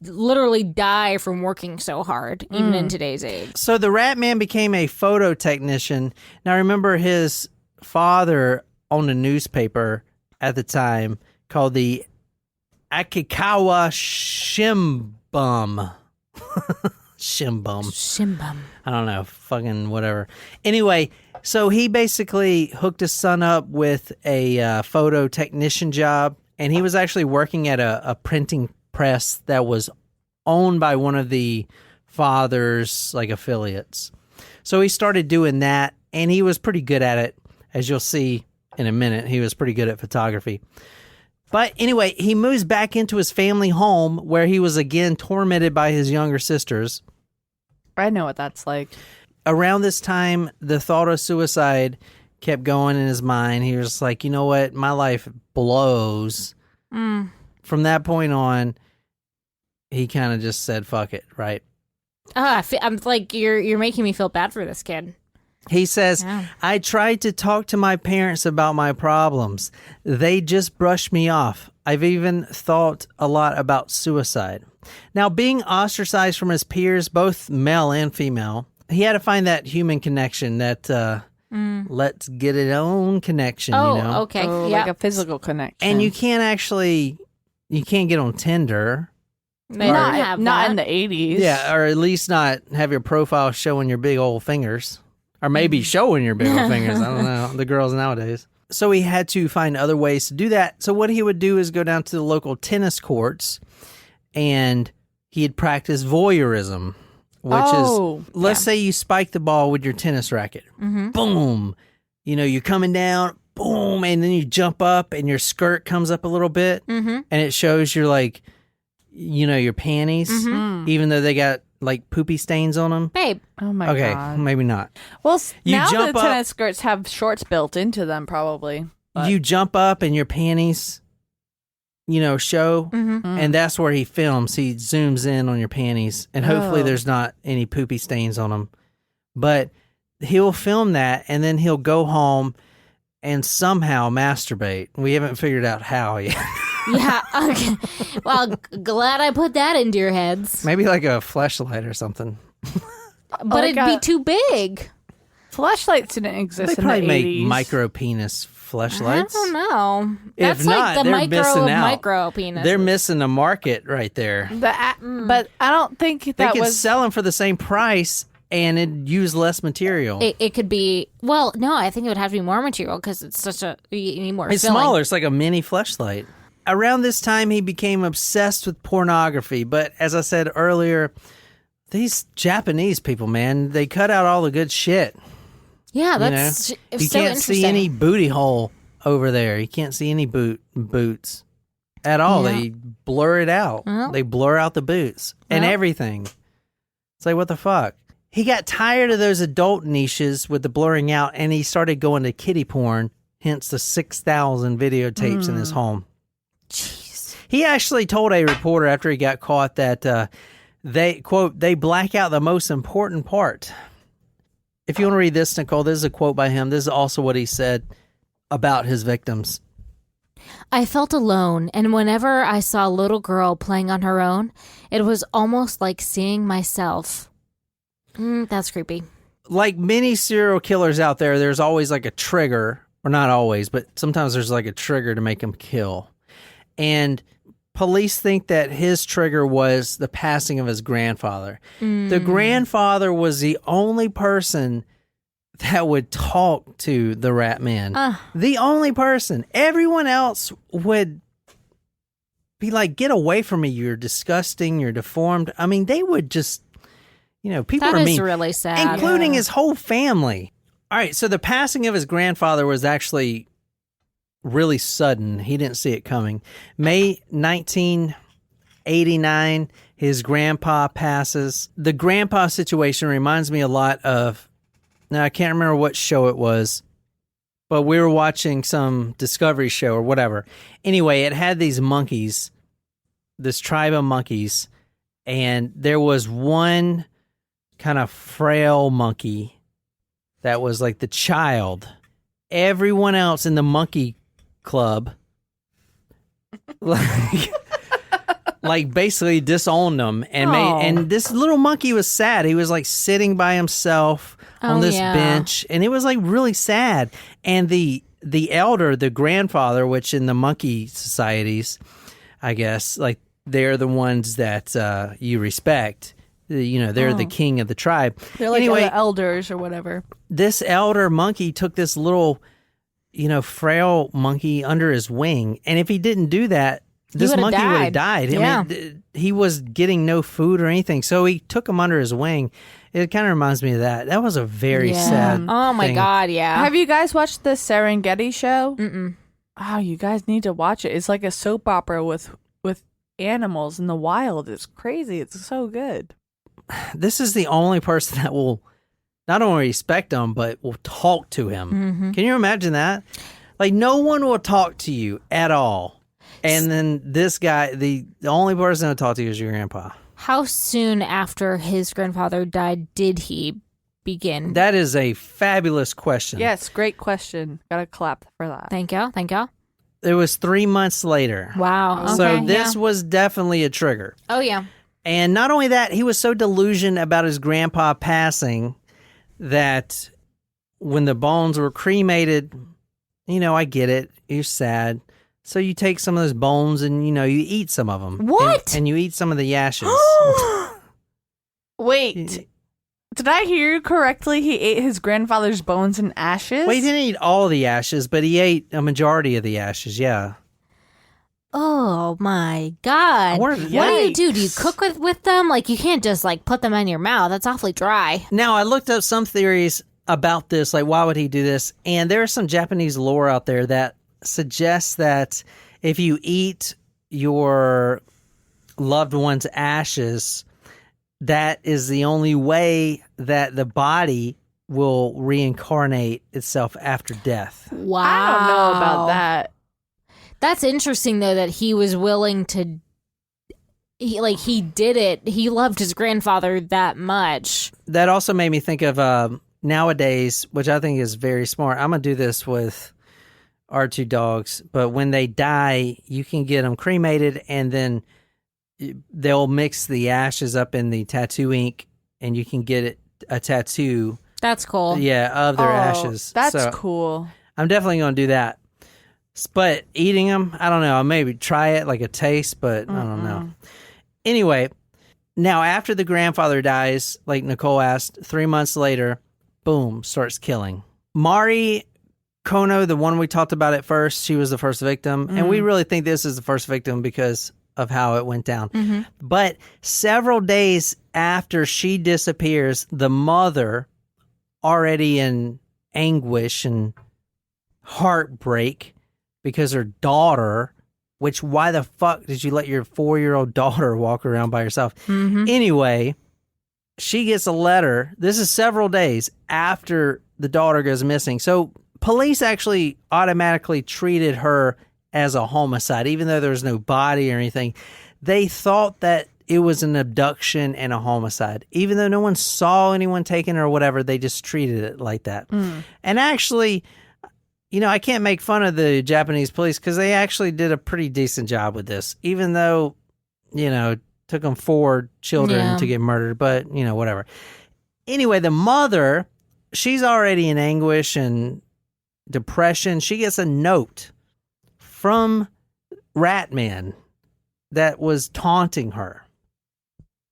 A: literally die from working so hard, even in today's age.
B: So the Ratman became a photo technician. Now, remember his father owned a newspaper at the time called the Akikawa Shimbum.
A: Shimbum.
B: I don't know. Fucking whatever. Anyway, so he basically hooked his son up with a photo technician job, and he was actually working at a printing press that was owned by one of the father's like affiliates. So he started doing that, and he was pretty good at it. As you'll see in a minute, he was pretty good at photography. But anyway, he moves back into his family home where he was again tormented by his younger sisters.
C: I know what that's like.
B: Around this time, the thought of suicide kept going in his mind. He was like, you know what? My life blows. From that point on, he kind of just said, fuck it, right?
A: I'm like, you're making me feel bad for this kid.
B: He says,
A: Yeah.
B: I tried to talk to my parents about my problems. They just brushed me off. I've even thought a lot about suicide. Now, being ostracized from his peers, both male and female, he had to find that human connection, that let's get it on connection,
A: Oh,
B: you know?
A: okay.
C: Oh,
A: Yeah.
C: like a physical connection.
B: And you can't get on Tinder.
A: They don't have
C: not
A: that.
C: in the 80s.
B: Yeah, or at least not have your profile showing your big old fingers. Or maybe showing your big old fingers. I don't know. The girls nowadays. So he had to find other ways to do that. So what he would do is go down to the local tennis courts, and he'd practice voyeurism, which is, let's say you spike the ball with your tennis racket. Boom. You know, you're coming down, boom, and then you jump up and your skirt comes up a little bit, and it shows your, like, you know, your panties, even though they got, like, poopy stains on them.
A: Babe.
C: Oh my
B: Okay,
C: god.
B: maybe not.
C: Well,
B: You
C: now the
B: jump up-
C: tennis skirts have shorts built into them, probably. But-
B: You jump up and your panties, you know, show, and that's where he films. He zooms in on your panties, and hopefully
C: Oh.
B: there's not any poopy stains on them. But he'll film that, and then he'll go home and somehow masturbate. We haven't figured out how yet.
A: Yeah. Okay. Well, glad I put that into your heads.
B: Maybe like a fleshlight or something.
A: But
C: like
A: it'd be too big.
C: Flashlights didn't exist
B: They
C: in the
B: probably make
C: 80s.
B: micro penis
A: I
B: fleshlights.
A: don't know.
B: If
A: That's
B: not,
A: like the
B: they're
A: micro
B: missing out.
A: micro penis.
B: They're missing a market right there.
C: But I don't think
B: They
C: that
B: could
C: was.
B: sell them for the same price and it'd use less material.
A: It could be. Well, no, I think it would have to be more material because it's such a. You need more.
B: It's
A: filling.
B: smaller. It's like a mini fleshlight. Around this time, he became obsessed with pornography. But as I said earlier, these Japanese people, man, they cut out all the good shit.
A: Yeah,
B: You
A: that's
B: know?
A: it's
B: You
A: so
B: can't see any
A: interesting.
B: booty hole over there. You can't see any boots at all.
A: Yeah.
B: They blur it out.
A: Well.
B: They blur out the boots and
A: Well.
B: everything. It's like, what the fuck? He got tired of those adult niches with the blurring out, and he started going to kiddie porn, hence the 6,000 videotapes in his home.
A: Jeez.
B: He actually told a reporter after he got caught that they, quote, they black out the most important part. If you want to read this, Nicole, this is a quote by him. This is also what he said about his victims.
A: I felt alone, and whenever I saw a little girl playing on her own, it was almost like seeing myself. That's creepy.
B: Like many serial killers out there, there's always like a trigger, or not always, but sometimes there's like a trigger to make him kill. And police think that his trigger was the passing of his grandfather. The grandfather was the only person that would talk to the Ratman. The only person. Everyone else would be like, get away from me. You're disgusting. You're deformed. I mean, they would just, you know, people
A: That
B: are
A: is
B: mean.
A: really sad.
B: Including his whole family. All right, so the passing of his grandfather was actually really sudden. He didn't see it coming. May 1989, his grandpa passes. The grandpa situation reminds me a lot of, now I can't remember what show it was, but we were watching some Discovery show or whatever. Anyway, it had these monkeys, this tribe of monkeys, And there was one kind of frail monkey that was like the child. Everyone else in the monkey club like basically disowned them and and this little monkey was sad. He was like sitting by himself on this bench, and it was like really sad. And the elder, the grandfather, which in the monkey societies, I guess, like they're the ones that you respect. They're the king of the tribe.
C: They're like the elders or whatever.
B: This elder monkey took this little, frail monkey under his wing. And if he didn't do that, this monkey would have died.
A: Yeah.
B: I mean, he was getting no food or anything. So he took him under his wing. It kind of reminds me of that. That was a very sad
A: Oh, my
B: thing.
A: God, yeah.
C: Have you guys watched the Serengeti show? Mm-mm. Oh, you guys need to watch it. It's like a soap opera with animals in the wild. It's crazy. It's so good.
B: This is the only person that will not only respect him, but will talk to him. Mm-hmm. Can you imagine that? Like, no one will talk to you at all. And then this guy, the only person to talk to you is your grandpa.
A: How soon after his grandfather died did he begin?
B: That is a fabulous question.
C: Yes, great question. Gotta clap for that.
A: Thank you.
B: It was 3 months later.
A: Wow. Okay,
B: so this was definitely a trigger.
A: Oh, yeah.
B: And not only that, he was so delusioned about his grandpa passing that when the bones were cremated, I get it. You're sad. So you take some of those bones and, you eat some of them.
A: What?
B: And you eat some of the ashes.
C: Wait. Did I hear you correctly? He ate his grandfather's bones and ashes?
B: Well, he didn't eat all the ashes, but he ate a majority of the ashes, yeah.
A: Oh, my God. What do you do? Do you cook with them? Like, you can't just, put them in your mouth. That's awfully dry.
B: Now, I looked up some theories about this, like, why would he do this? And there's some Japanese lore out there that suggests that if you eat your loved one's ashes, that is the only way that the body will reincarnate itself after death.
A: Wow.
C: I don't know about that.
A: That's interesting, though, that he was willing to... He did it. He loved his grandfather that much.
B: That also made me think of nowadays, which I think is very smart. I'm going to do this with our two dogs, but when they die, you can get them cremated, and then they'll mix the ashes up in the tattoo ink, and you can get a tattoo.
A: That's cool.
B: Yeah, of their ashes.
C: That's cool.
B: I'm definitely going to do that. But eating them, I don't know. I'll maybe try it like a taste, but I don't know. Anyway, now after the grandfather dies, like Nicole asked, 3 months later, boom, starts killing. Mari Kono, the one we talked about at first, she was the first victim. And we really think this is the first victim because of how it went down. But several days after she disappears, the mother, already in anguish and heartbreak because her daughter, which why the fuck did you let your 4-year-old daughter walk around by herself? Anyway, she gets a letter. This is several days after the daughter goes missing. So police actually automatically treated her as a homicide, even though there was no body or anything. They thought that it was an abduction and a homicide. Even though no one saw anyone taken or whatever, they just treated it like that. And actually, I can't make fun of the Japanese police because they actually did a pretty decent job with this, even though, it took them 4 children to get murdered, but, whatever. Anyway, the mother, she's already in anguish and depression. She gets a note from Ratman that was taunting her.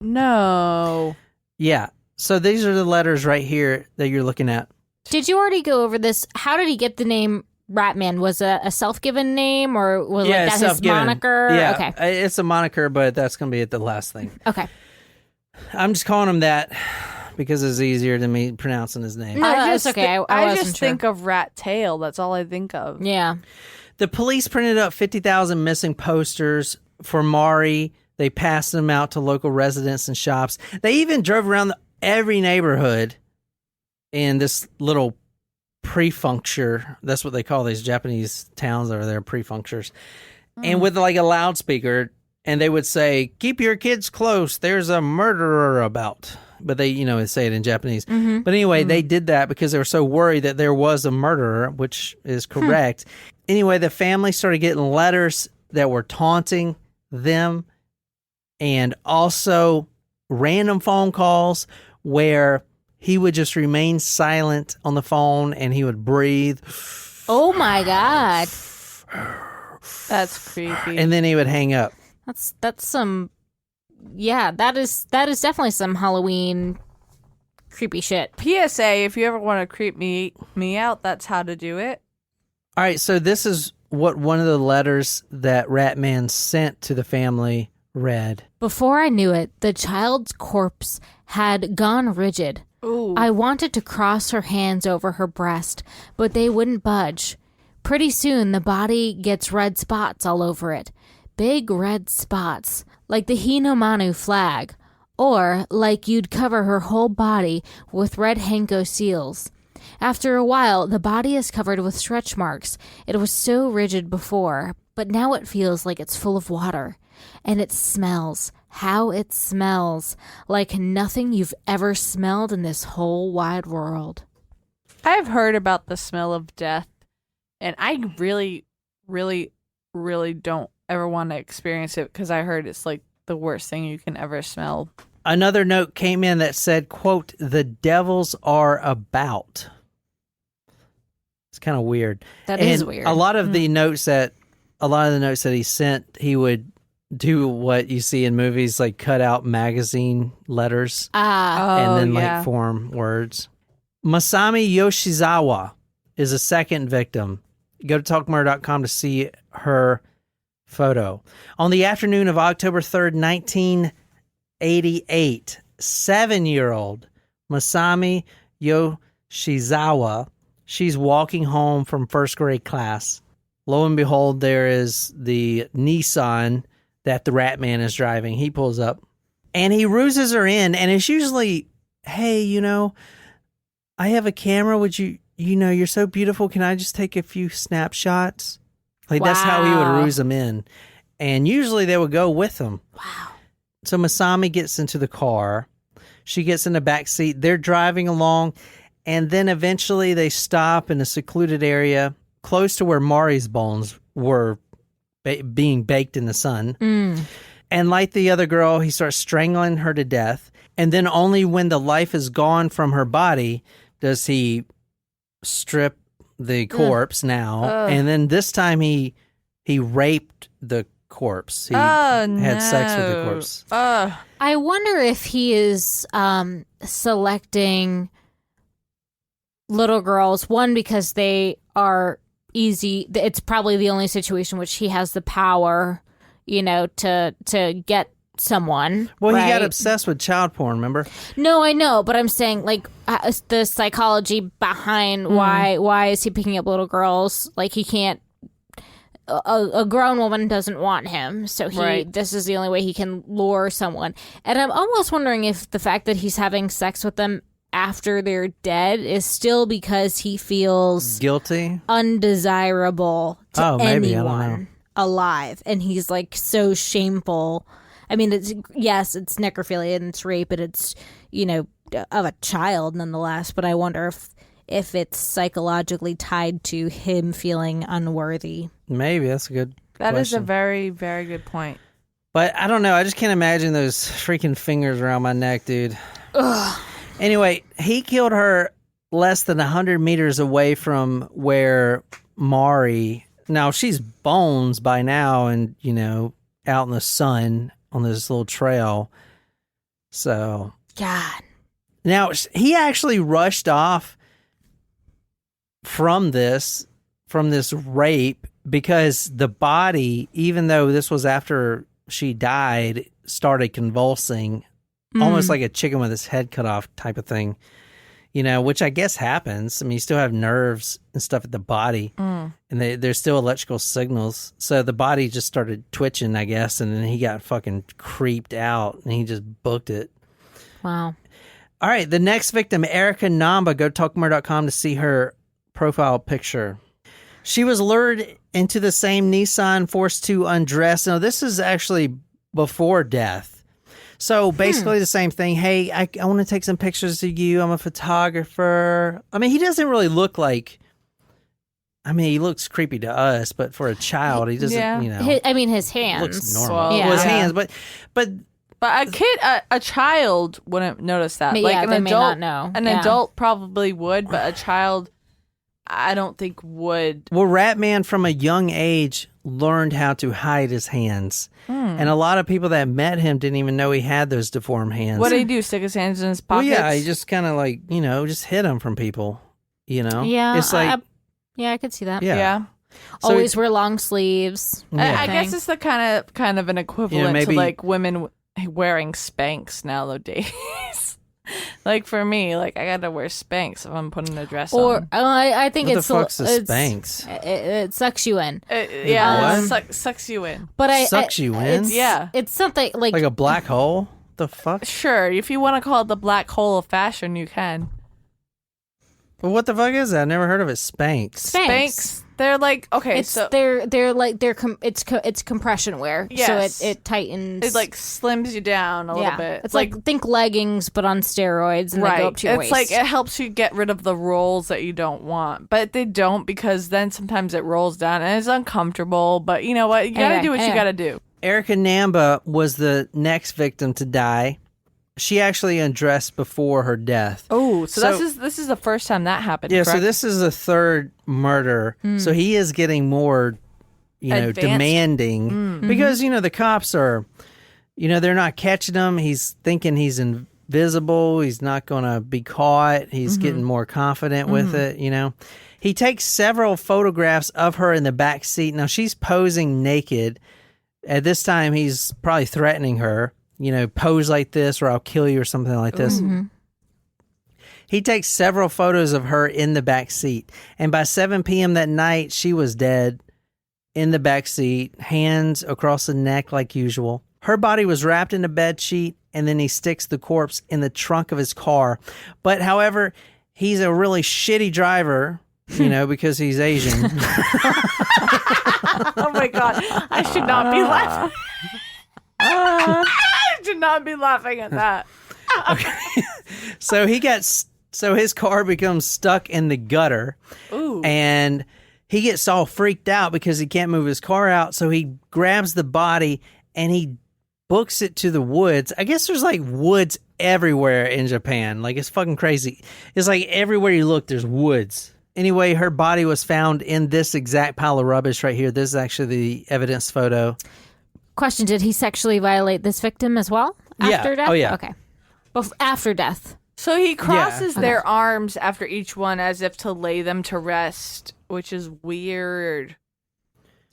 C: No.
B: Yeah. So these are the letters right here that you're looking at.
A: Did you already go over this? How did he get the name Ratman? Was it a self-given name, or was that his moniker?
B: Yeah,
A: okay.
B: It's a moniker, but that's going to be at the last thing.
A: Okay.
B: I'm just calling him that because it's easier than me pronouncing his name.
A: No, that's okay. I
C: just think of Rat Tail. That's all I think of.
A: Yeah.
B: The police printed up 50,000 missing posters for Mari. They passed them out to local residents and shops. They even drove around every neighborhood in this little prefecture. That's what they call these Japanese towns over there, prefectures. And with like a loudspeaker, And they would say, keep your kids close. There's a murderer about. But they, would say it in Japanese.
A: Mm-hmm.
B: But anyway, they did that because they were so worried that there was a murderer, which is correct. Anyway, the family started getting letters that were taunting them, and also random phone calls where he would just remain silent on the phone and he would breathe.
A: Oh my God.
C: That's creepy.
B: And then he would hang up.
A: That's some, yeah, that is definitely some Halloween creepy shit.
C: PSA, if you ever want to creep me out, that's how to do it.
B: All right, so this is what one of the letters that Ratman sent to the family read.
A: Before I knew it, the child's corpse had gone rigid.
C: Ooh.
A: I wanted to cross her hands over her breast, but they wouldn't budge. Pretty soon, the body gets red spots all over it. Big red spots, like the Hinomanu flag, or like you'd cover her whole body with red Hanko seals. After a while, the body is covered with stretch marks. It was so rigid before, but now it feels like it's full of water. And it smells. How it smells. Like nothing you've ever smelled in this whole wide world.
C: I've heard about the smell of death, and I really, really, really don't ever want to experience it because I heard it's like the worst thing you can ever smell.
B: Another note came in that said, quote, the devils are about. It's kind of weird.
A: That
B: and
A: is weird.
B: A lot of the notes that he sent, he would do what you see in movies, like cut out magazine letters and then like form words. Masami Yoshizawa is a second victim. Go to talkmurder.com to see her photo. On the afternoon of October 3rd, 1988, 7-year-old Masami Yoshizawa, she's walking home from first grade class. Lo and behold, there is the Nissan that the Ratman is driving. He pulls up and he ruses her in, and it's usually, hey, I have a camera. Would you're so beautiful. Can I just take a few snapshots? Like, that's how he would ruse them in. And usually they would go with him.
A: Wow.
B: So Masami gets into the car. She gets in the back seat. They're driving along. And then eventually they stop in a secluded area close to where Mari's bones were being baked in the sun. And like the other girl, he starts strangling her to death. And then only when the life is gone from her body does he strip the corpse now. And then this time he raped the corpse. He had sex with the corpse.
A: I wonder if he is selecting little girls, one, because they are easy. It's probably the only situation which he has the power, to get someone.
B: Well,
A: right?
B: he got obsessed with child porn, remember?
A: No, I know, but I'm saying, like, the psychology behind why is he picking up little girls? Like, he can't. A grown woman doesn't want him, so this is the only way he can lure someone. And I'm almost wondering if the fact that he's having sex with them after they're dead is still because he feels
B: guilty,
A: undesirable to
B: maybe,
A: anyone alive, and he's like so shameful. I mean, it's necrophilia and it's rape, and it's of a child nonetheless. But I wonder if it's psychologically tied to him feeling unworthy.
B: Maybe that's a good.
C: That is a very, very good point.
B: But I don't know. I just can't imagine those freaking fingers around my neck, dude.
A: Ugh.
B: Anyway, he killed her less than 100 meters away from where Mari. Now, she's bones by now and, out in the sun on this little trail. So.
A: God.
B: Now, he actually rushed off from this rape because the body, even though this was after she died, started convulsing. Almost like a chicken with its head cut off type of thing, which I guess happens. I mean, you still have nerves and stuff at the body, and there's still electrical signals. So the body just started twitching, I guess, and then he got fucking creeped out, and he just booked it.
A: Wow.
B: All right, the next victim, Erica Namba. Go to talkmurder.com to see her profile picture. She was lured into the same Nissan, forced to undress. Now, this is actually before death. So basically the same thing. Hey, I want to take some pictures of you. I'm a photographer. I mean, he doesn't really look like, I mean, he looks creepy to us, but for a child, he doesn't, you know.
A: His hands.
B: Looks normal.
C: Well,
B: Well, his hands, but
C: a kid, a child wouldn't notice that.
A: But
C: Like
A: yeah,
C: an
A: they
C: adult,
A: may not know.
C: An
A: Yeah.
C: adult probably would, but a child, I don't think would.
B: well, Ratman from a young age learned how to hide his hands. And a lot of people that met him didn't even know he had those deformed hands.
C: What did he do? Stick his hands in his
B: Well,
C: pockets?
B: yeah, he just kind of like, you know, just hid them from people, you know?
A: Yeah.
B: It's like,
A: I could see that.
B: yeah. So
A: Always wear long sleeves.
C: I guess it's the kind of an equivalent
B: maybe-
C: to like women wearing Spanx nowadays. Like for me, like I gotta wear Spanx if I'm putting a dress
A: Or
C: on.
A: I think
B: what
A: it's
B: the fuck's a
A: it's-
B: Spanx?
A: It sucks you in.
C: Yeah,
B: What?
C: sucks you in.
A: But
B: Sucks you in?
A: It's something like
B: Like a black hole? The fuck?
C: Sure, if you want to call it the black hole of fashion, you can.
B: Well, what the fuck is that? I never heard of it. Spanx.
C: Spanx. They're like okay,
A: It's
C: so
A: it's compression wear.
C: Yes.
A: So it tightens.
C: it like slims you down a little bit.
A: It's like think leggings but on steroids and they go up to your
C: it's
A: waist.
C: like it helps you get rid of the rolls that you don't want, but they don't because then sometimes it rolls down and it's uncomfortable. But you know what? You gotta do what you gotta do.
B: Erica Namba was the next victim to die. She actually undressed before her death.
C: Oh, so this is the first time that happened.
B: Yeah,
C: correct?
B: so this is the third murder. So he is getting more, you know,
C: Advanced.
B: demanding because, you know, the cops are, you know, they're not catching him. He's thinking he's invisible. He's not going to be caught. He's getting more confident with it, you know. He takes several photographs of her in the back seat. Now, she's posing naked. At this time, he's probably threatening her. You know, pose like this or I'll kill you or something like this. He takes several photos of her in the back seat. And by 7 p.m. that night, she was dead in the back seat, hands across the neck like usual. Her body was wrapped in a bed sheet, and then he sticks the corpse in the trunk of his car. But however, he's a really shitty driver, you know, because he's Asian.
C: Oh my god, I should not be laughing. I should not be laughing at that.
B: So his car becomes stuck in the gutter.
C: Ooh.
B: And he gets all freaked out because he can't move his car out. So he grabs the body and he books it to the woods. I guess there's like woods everywhere in Japan. Like it's fucking crazy. It's like everywhere you look, there's woods. Anyway, her body was found in this exact pile of rubbish right here. This is actually the evidence photo.
A: Question: did he sexually violate this victim as well after
B: Yeah.
A: death?
B: Oh, yeah.
A: Okay. After death.
C: So he crosses
B: Yeah.
C: their arms after each one as if to lay them to rest, which is weird.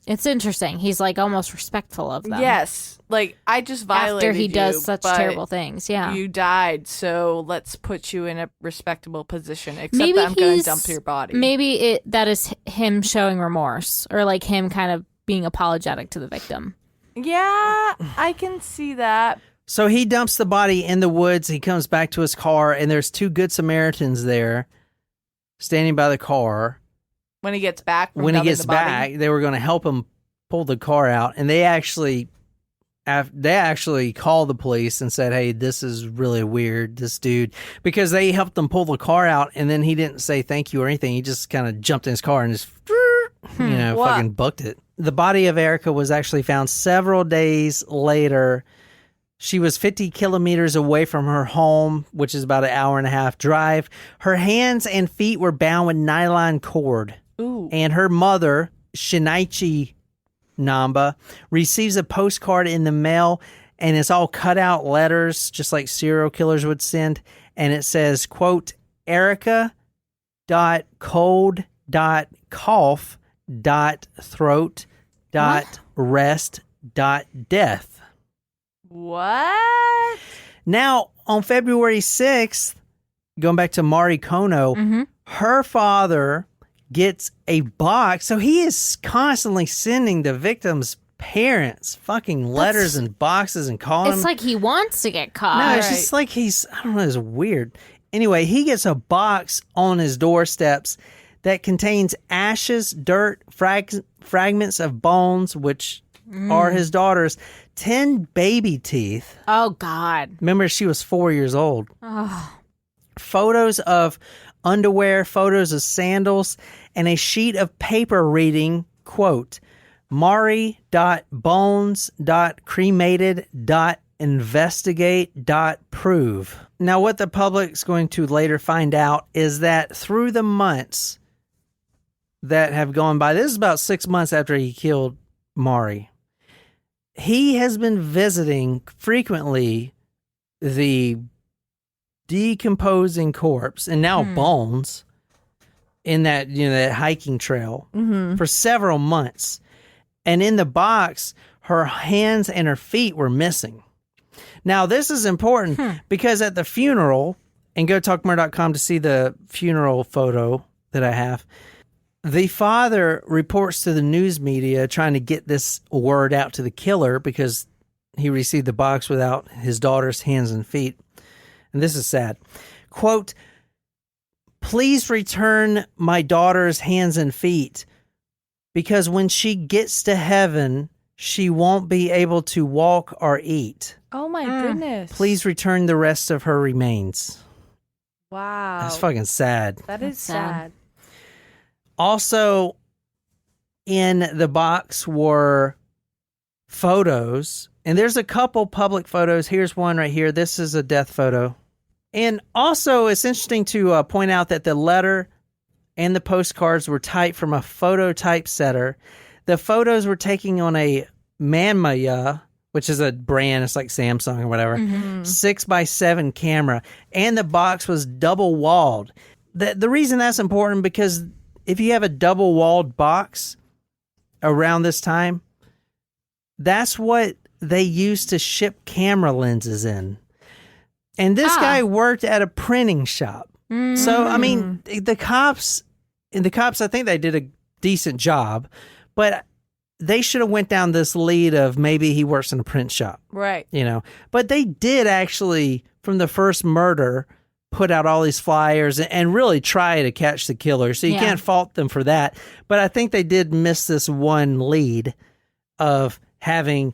A: It's interesting. He's like almost respectful of them.
C: Yes. Like, I just violated
A: After he
C: you,
A: does such
C: but
A: terrible things. Yeah.
C: You died, so let's put you in a respectable position. Except
A: Maybe
C: that I'm going to
A: he's-
C: dump your body.
A: Maybe that is him showing remorse or like him kind of being apologetic to the victim.
C: Yeah, I can see that.
B: So he dumps the body in the woods. He comes back to his car, and there's two good Samaritans there standing by the car.
C: When he gets back from
B: When he
C: dumping
B: gets
C: the body.
B: back, they were going to help him pull the car out, and they actually called the police and said, "Hey, this is really weird, this dude," because they helped them pull the car out, and then he didn't say thank you or anything. He just kind of jumped in his car and just,
C: What?
B: fucking booked it. The body of Erica was actually found several days later. She was 50 kilometers away from her home, which is about an hour and a half drive. Her hands and feet were bound with nylon cord.
C: Ooh.
B: And her mother, Shinichi Namba, receives a postcard in the mail, and it's all cut out letters, just like serial killers would send. And it says, quote, Erica.code.cough.throat.rest.death.
C: What?
B: Now, on February 6th, going back to Mari Kono, her father gets a box. So he is constantly sending the victim's parents fucking letters and boxes and calling
A: It's
B: them.
A: like he wants to get caught.
B: No, it's just like I don't know, it's weird. Anyway, he gets a box on his doorsteps that contains ashes, dirt, fragments of bones, which are his daughter's 10 baby teeth.
A: Oh, God.
B: Remember, she was 4 years old.
A: Oh.
B: Photos of underwear, photos of sandals, and a sheet of paper reading, quote, Mari.bones.cremated.investigate.prove. Now, what the public's going to later find out is that through the months that have gone by, this is about 6 months after he killed Mari, he has been visiting frequently the decomposing corpse and now bones in that, that hiking trail for several months. And in the box, her hands and her feet were missing. Now, this is important because at the funeral, and go to talkmurder.com to see the funeral photo that I have, the father reports to the news media trying to get this word out to the killer because he received the box without his daughter's hands and feet. And this is sad. Quote, please return my daughter's hands and feet because when she gets to heaven, she won't be able to walk or eat.
C: Oh my goodness.
B: Please return the rest of her remains.
C: Wow.
B: That's fucking sad.
C: That is sad.
B: Also, in the box were photos, and there's a couple public photos. Here's one right here. This is a death photo. And also, it's interesting to point out that the letter and the postcards were typed from a photo typesetter. The photos were taken on a Manmaya, which is a brand, it's like Samsung or whatever, 6x7 camera, and the box was double-walled. The reason that's important because if you have a double-walled box around this time, that's what they used to ship camera lenses in. And this guy worked at a printing shop. So, I mean, the cops, I think they did a decent job, but they should have went down this lead of maybe he works in a print shop.
C: Right.
B: But they did actually, from the first murder, put out all these flyers and really try to catch the killer. So you can't fault them for that. But I think they did miss this one lead of having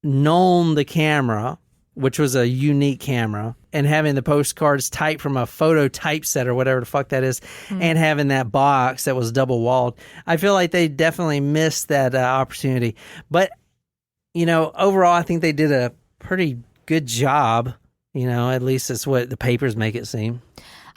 B: known the camera, which was a unique camera, and having the postcards typed from a photo typeset or whatever the fuck that is, and having that box that was double walled. I feel like they definitely missed that opportunity. But, overall, I think they did a pretty good job. At least that's what the papers make it seem.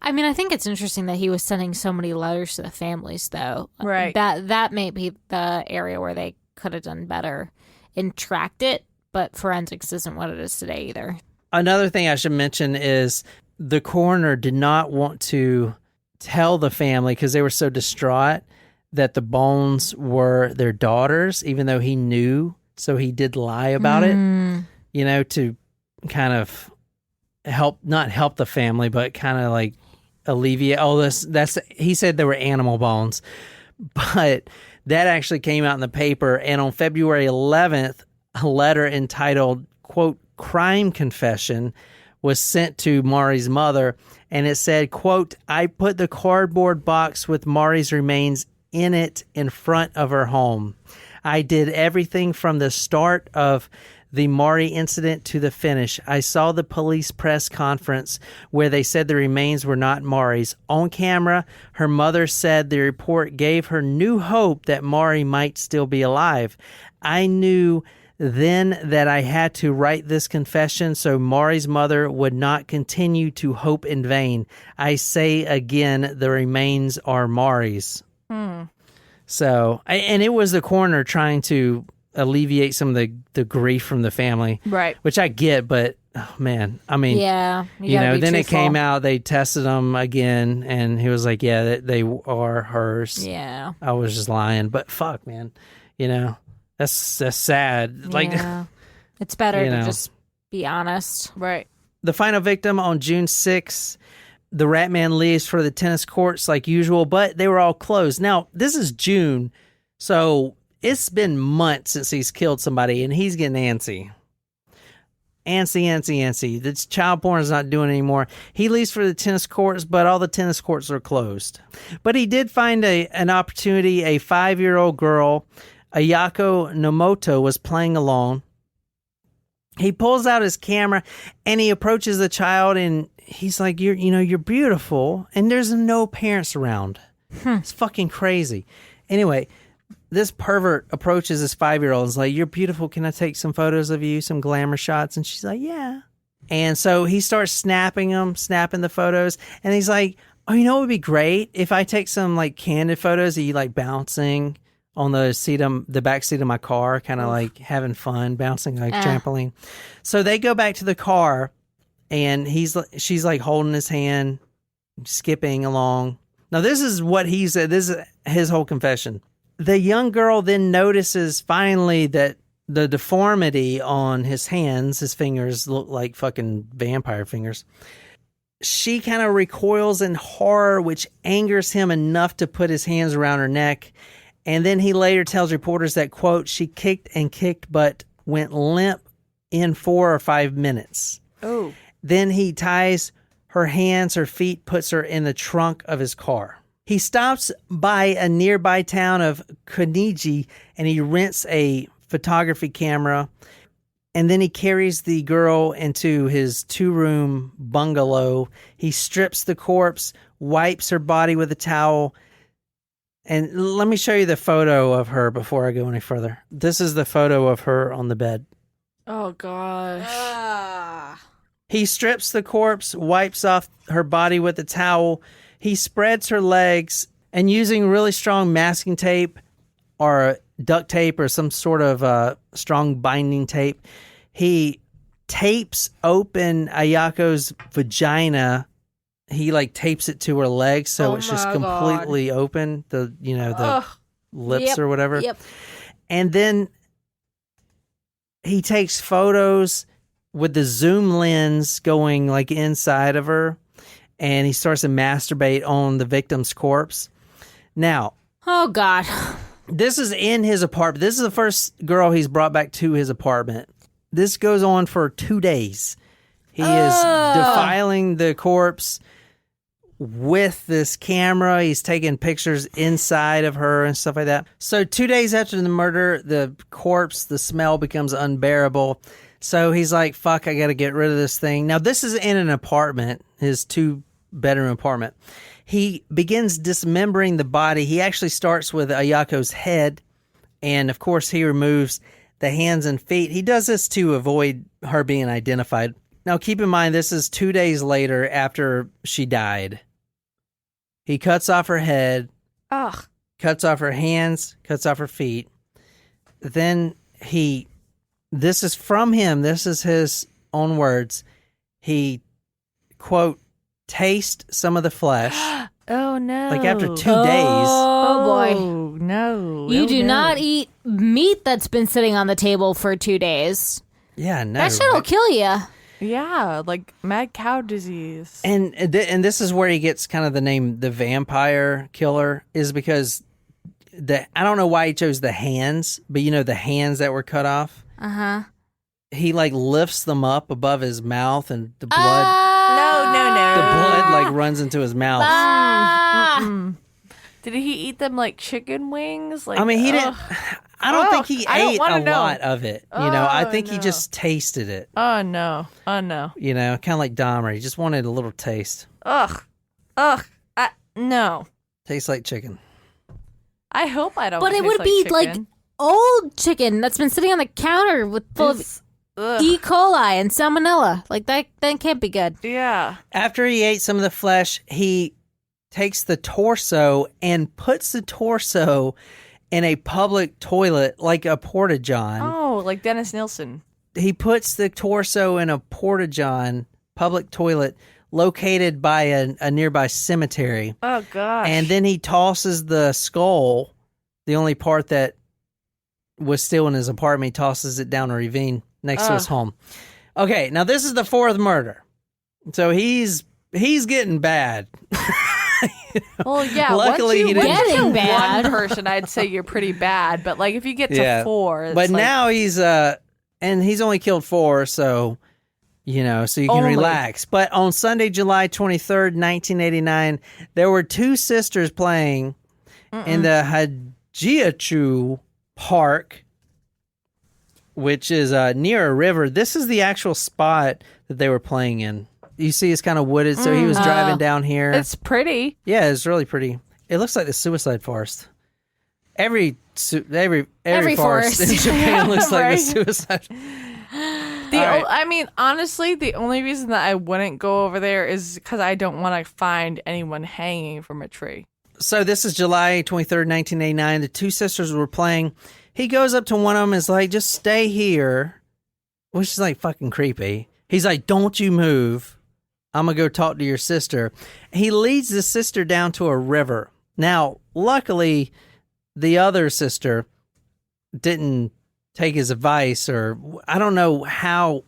A: I mean, I think it's interesting that he was sending so many letters to the families, though.
C: Right.
A: That may be the area where they could have done better and tracked it, but forensics isn't what it is today either.
B: Another thing I should mention is the coroner did not want to tell the family because they were so distraught that the bones were their daughters, even though he knew. So he did lie about it, to kind of not help the family, but kind of like alleviate all this. He said they were animal bones, but that actually came out in the paper. And on February 11th, a letter entitled, quote, crime confession was sent to Mari's mother. And it said, quote, I put the cardboard box with Mari's remains in it in front of her home. I did everything from the start of the Mari incident to the finish. I saw the police press conference where they said the remains were not Mari's. On camera, her mother said the report gave her new hope that Mari might still be alive. I knew then that I had to write this confession so Mari's mother would not continue to hope in vain. I say again, the remains are Mari's. So, and it was the coroner trying to alleviate some of the grief from the family. Right. Which I get, but oh man, I mean,
A: yeah,
B: then truthful. It came out, they tested them again, and he was like, yeah, they are hers.
A: Yeah.
B: I was just lying, but fuck, man, that's sad. Like,
A: it's better to just be honest.
C: Right.
B: The final victim on June 6th, the Ratman leaves for the tennis courts like usual, but they were all closed. Now, this is June, so it's been months since he's killed somebody, and he's getting antsy. Antsy. The child porn is not doing it anymore. He leaves for the tennis courts, but all the tennis courts are closed. But he did find an opportunity. A 5-year-old girl Ayako Nomoto was playing alone. He pulls out his camera and he approaches the child and he's like, you're beautiful. And there's no parents around. It's fucking crazy. Anyway, this pervert approaches this 5-year-old and is like, you're beautiful. Can I take some photos of you? Some glamour shots? And she's like, yeah. And so he starts snapping the photos. And he's like, oh, you know what would be great? If I take some like candid photos of you like bouncing on the back seat of my car, kind of like having fun, bouncing like trampoline. So they go back to the car and she's like holding his hand, skipping along. Now this is what he said. This is his whole confession. The young girl then notices finally that the deformity on his hands, his fingers look like fucking vampire fingers. She kind of recoils in horror, which angers him enough to put his hands around her neck. And then he later tells reporters that, quote, she kicked and kicked but went limp in 4 or 5 minutes.
C: Oh.
B: Then he ties her hands, her feet, puts her in the trunk of his car. He stops by a nearby town of Kuniji and he rents a photography camera. And then he carries the girl into his 2-room bungalow. He strips the corpse, wipes her body with a towel. And let me show you the photo of her before I go any further. This is the photo of her on the bed.
C: Oh, gosh.
B: He strips the corpse, wipes off her body with a towel. He spreads her legs, and using really strong masking tape or duct tape or some sort of strong binding tape, he tapes open Ayako's vagina. He like tapes it to her legs, so it's just completely open. The lips or whatever.
A: Yep.
B: And then he takes photos with the zoom lens going like inside of her, and he starts to masturbate on the victim's corpse. Now,
A: oh God,
B: this is in his apartment. This is the first girl he's brought back to his apartment. This goes on for 2 days. He is defiling the corpse with this camera. He's taking pictures inside of her and stuff like that. So 2 days after the murder, the corpse, the smell becomes unbearable. So he's like, fuck, I got to get rid of this thing. Now, this is in an apartment, his 2-bedroom apartment. He begins dismembering the body. He actually starts with Ayako's head. And, of course, he removes the hands and feet. He does this to avoid her being identified. Now, keep in mind, this is 2 days later after she died. He cuts off her head, cuts off her hands, cuts off her feet. Then this is from him, this is his own words. He, quote, taste some of the flesh.
C: Oh, no.
B: Like after 2 days.
A: Oh, boy.
C: Oh, no.
A: You do not eat meat that's been sitting on the table for 2 days.
B: Yeah, no.
A: That shit'll kill you.
C: Yeah, like mad cow disease.
B: And this is where he gets kind of the name the vampire killer, is because I don't know why he chose the hands, but the hands that were cut off.
A: Uh-huh.
B: He like lifts them up above his mouth and the blood.
C: No.
B: The blood like runs into his mouth.
C: Did he eat them like chicken wings? Like,
B: I mean, he didn't. I don't think he ate a lot of it. I think he just tasted it.
C: Oh no!
B: Kind of like Dahmer. He just wanted a little taste.
C: No.
B: Tastes like chicken.
C: I hope I don't.
A: But it would be like old chicken that's been sitting on the counter full of E. coli and salmonella. Like that can't be good.
C: Yeah.
B: After he ate some of the flesh, he takes the torso and puts the torso in a public toilet, like a porta-john.
C: Oh, like Dennis Nielsen.
B: He puts the torso in a porta-john, public toilet, located by a nearby cemetery.
C: Oh, gosh.
B: And then he tosses the skull, the only part that was still in his apartment, he tosses it down a ravine next to his home. Okay, now this is the 4th murder. So he's getting bad.
C: Well, yeah.
B: Luckily,
C: once
B: he didn't.
A: Getting bad.
C: One person, I'd say you're pretty bad. But like, if you get to 4, it's
B: but
C: like,
B: now he's and he's only killed 4, so so you can relax. But on Sunday, July 23rd, 1989, there were 2 sisters playing in the Hajiachu park, which is near a river. This is the actual spot that they were playing in. You see it's kind of wooded, so he was driving down here.
C: It's pretty.
B: Yeah, it's really pretty. It looks like the suicide forest. Every forest in Japan looks like the suicide.
C: I mean, honestly, the only reason that I wouldn't go over there is because I don't want to find anyone hanging from a tree.
B: So this is July 23rd, 1989. The two sisters were playing. He goes up to one of them and is like, just stay here, which is like fucking creepy. He's like, don't you move. I'm going to go talk to your sister. He leads the sister down to a river. Now, luckily, the other sister didn't take his advice, or I don't know how,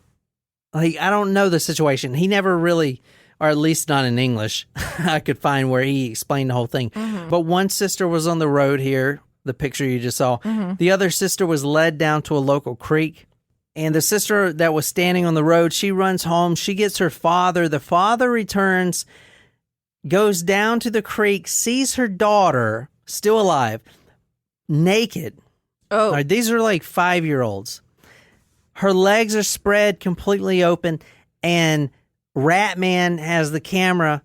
B: like, I don't know the situation. He never really, or at least not in English, I could find where he explained the whole thing. Mm-hmm. But one sister was on the road here, the picture you just saw. Mm-hmm. The other sister was led down to a local creek. And the sister that was standing on the road, she runs home. She gets her father. The father returns, goes down to the creek, sees her daughter, still alive, naked. Oh. Right, these are like 5-year-olds. Her legs are spread completely open, and Ratman has the camera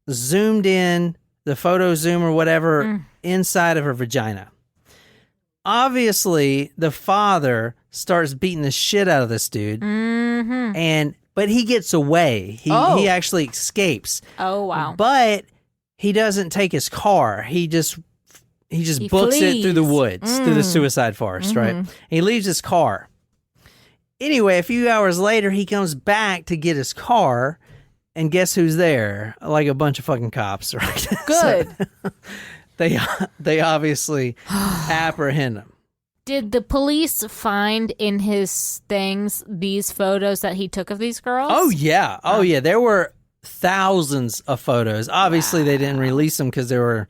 B: zoomed in, the photo zoom or whatever, inside of her vagina. Obviously, the father starts beating the shit out of this dude, but he gets away. He actually escapes. Oh, wow. But he doesn't take his car. He just books it through the woods, through the suicide forest, right? And he leaves his car. Anyway, a few hours later, he comes back to get his car, and guess who's there? Like a bunch of fucking cops, right?
C: Good.
B: So, they obviously apprehend him.
A: Did the police find in his things these photos that he took of these girls?
B: Oh, yeah. Oh, yeah. There were thousands of photos. Obviously, they didn't release them because there were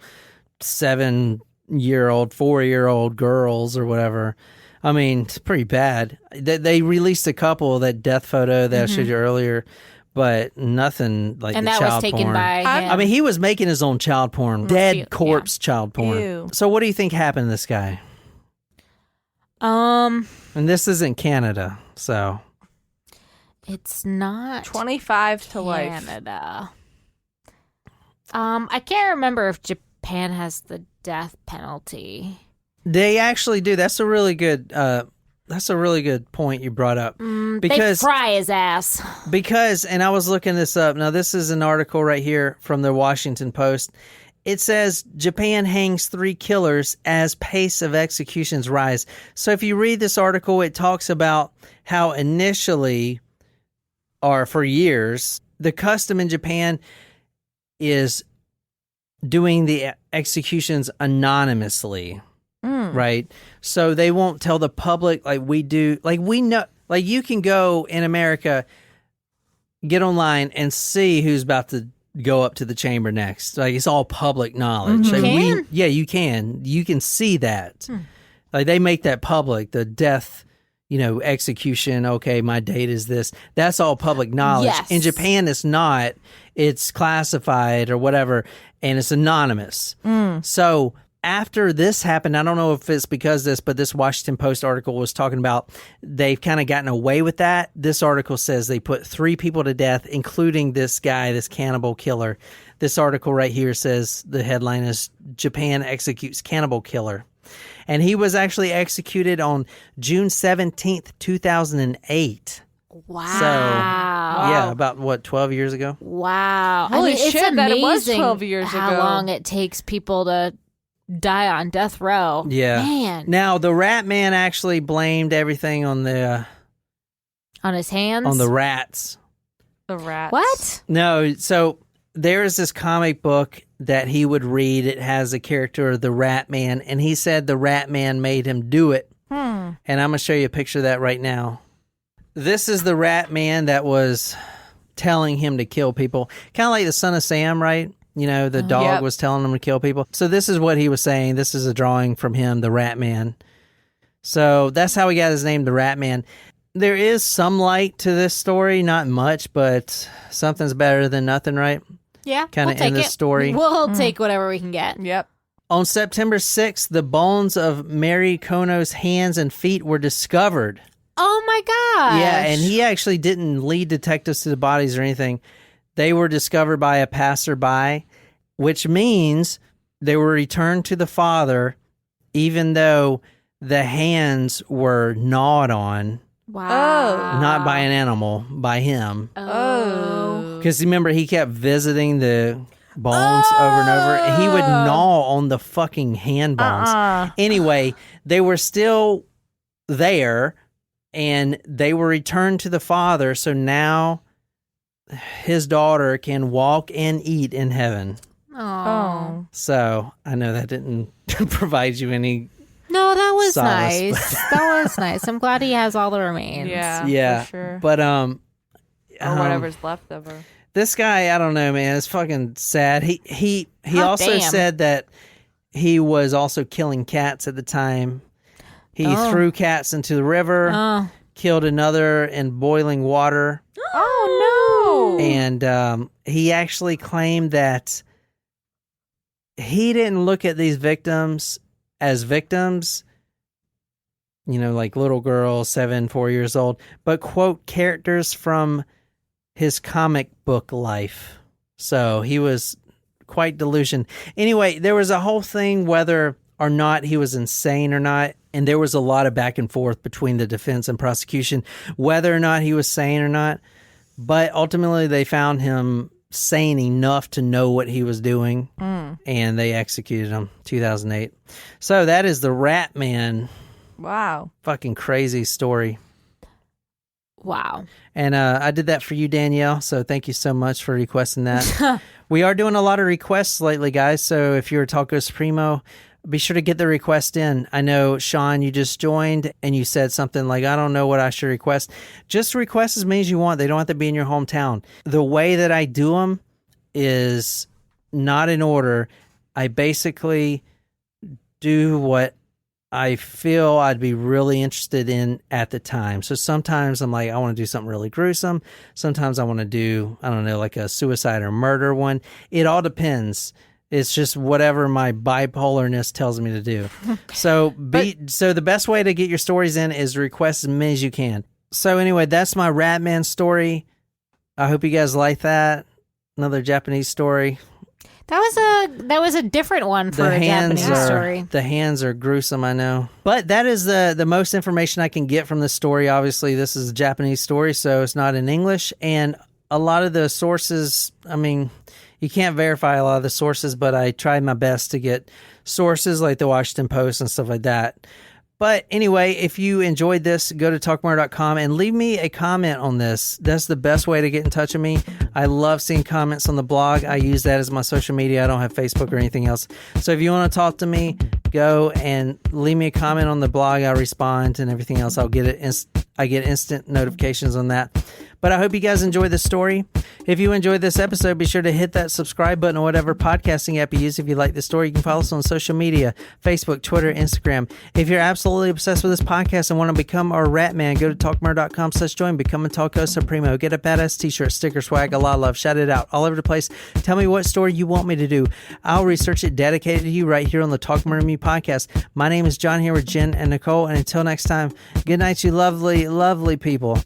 B: 7-year-old, 4-year-old girls or whatever. I mean, it's pretty bad. They released a couple, that death photo that I showed you earlier, but nothing like
A: and
B: the
A: that
B: child
A: was taken
B: porn.
A: by him.
B: I mean, he was making his own child porn, dead corpse child porn. Ew. So what do you think happened to this guy? And this isn't Canada, so
A: it's not
C: 25 to life.
A: Canada. I can't remember if Japan has the death penalty.
B: They actually do. That's a really good point you brought up.
A: Because they fry his ass.
B: Because, and I was looking this up. Now, this is an article right here from the Washington Post. It says, Japan hangs 3 killers as pace of executions rise. So if you read this article, it talks about how initially, or for years, the custom in Japan is doing the executions anonymously. Right? So they won't tell the public like we do. Like we know, like you can go in America, get online and see who's about to go up to the chamber next. Like it's all public knowledge. Like you can. You can see that. Like they make that public, the death, execution. Okay, my date is this. That's all public knowledge. Yes. In Japan, it's not. It's classified or whatever, and it's anonymous. So after this happened, I don't know if it's because of this, but this Washington Post article was talking about they've kind of gotten away with that. This article says they put 3 people to death, including this guy, this cannibal killer. This article right here says the headline is Japan executes cannibal killer. And he was actually executed on June 17th, 2008.
A: Wow.
B: So, yeah, about 12 years ago?
A: Wow.
C: Holy shit,
A: it's amazing
C: that it was 12 years
A: how
C: ago.
A: long it takes people to die on death row.
B: Yeah.
A: Man.
B: Now, the Ratman actually blamed everything on the...
A: on his hands?
B: On the rats.
C: The rats.
A: What?
B: No, so there is this comic book that he would read. It has a character of the Ratman, and he said the Ratman made him do it. And I'm going to show you a picture of that right now. This is the Ratman that was telling him to kill people. Kind of like the Son of Sam, right? The dog was telling him to kill people. So this is what he was saying. This is a drawing from him, the Ratman. So that's how he got his name, the Ratman. There is some light to this story, not much, but something's better than nothing, right?
A: Yeah,
B: kind of in this story.
A: We'll take whatever we can get.
C: Yep.
B: On September 6th, the bones of Mary Kono's hands and feet were discovered.
A: Oh my gosh.
B: Yeah, and he actually didn't lead detectives to the bodies or anything. They were discovered by a passerby, which means they were returned to the father, even though the hands were gnawed on.
A: Wow.
B: Not by an animal, by him.
A: Oh.
B: Because remember, he kept visiting the bones over and over. And he would gnaw on the fucking hand bones. Anyway, they were still there, and they were returned to the father. So now his daughter can walk and eat in heaven.
A: Oh.
B: So I know that didn't provide you any.
A: No, that was
B: solace,
A: nice. That was nice. I'm glad he has all the remains.
C: Yeah, for sure.
B: But
C: or whatever's left of her.
B: This guy, I don't know, man. It's fucking sad. He also said that he was also killing cats at the time. He threw cats into the river, killed another in boiling water.
C: Oh no!
B: And he actually claimed that he didn't look at these victims as victims, you know, like little girls, 4 years old, but quote, characters from his comic book life. So he was quite delusional. Anyway, there was a whole thing whether or not he was insane or not, and there was a lot of back and forth between the defense and prosecution whether or not he was sane or not. But ultimately, they found him sane enough to know what he was doing, and they executed him 2008. So that is the Ratman.
C: Wow.
B: Fucking crazy story.
A: Wow.
B: And I did that for you, Danielle, so thank you so much for requesting that. We are doing a lot of requests lately, guys, so if you're a Taco Supremo, be sure to get the request in. I know, Sean, you just joined and you said something like, I don't know what I should request. Just request as many as you want. They don't have to be in your hometown. The way that I do them is not in order. I basically do what I feel I'd be really interested in at the time. So sometimes I'm like, I want to do something really gruesome. Sometimes I want to do, I don't know, like a suicide or murder one. It all depends. It's just whatever my bipolarness tells me to do. So so the best way to get your stories in is request as many as you can. So anyway, that's my Ratman story. I hope you guys like that. Another Japanese story.
A: That was a different one for a Japanese story.
B: The hands are gruesome, I know. But that is the most information I can get from this story. Obviously, this is a Japanese story, so it's not in English. And a lot of the sources, I mean, you can't verify a lot of the sources, but I tried my best to get sources like the Washington Post and stuff like that. But anyway, if you enjoyed this, go to talkmurder.com and leave me a comment on this. That's the best way to get in touch with me. I love seeing comments on the blog. I use that as my social media. I don't have Facebook or anything else. So if you want to talk to me, go and leave me a comment on the blog. I'll respond and everything else. I'll get it. I get instant notifications on that. But I hope you guys enjoyed this story. If you enjoyed this episode, be sure to hit that subscribe button or whatever podcasting app you use. If you like this story, you can follow us on social media, Facebook, Twitter, Instagram. If you're absolutely obsessed with this podcast and want to become our Ratman, go to talkmurder.com/join, become a Taco Supremo, get a badass t-shirt, sticker, swag, a lot of love, shout it out all over the place. Tell me what story you want me to do. I'll research it dedicated to you right here on the Talk Murder Me podcast. My name is John here with Jen and Nicole, and until next time, good night, you lovely, lovely people.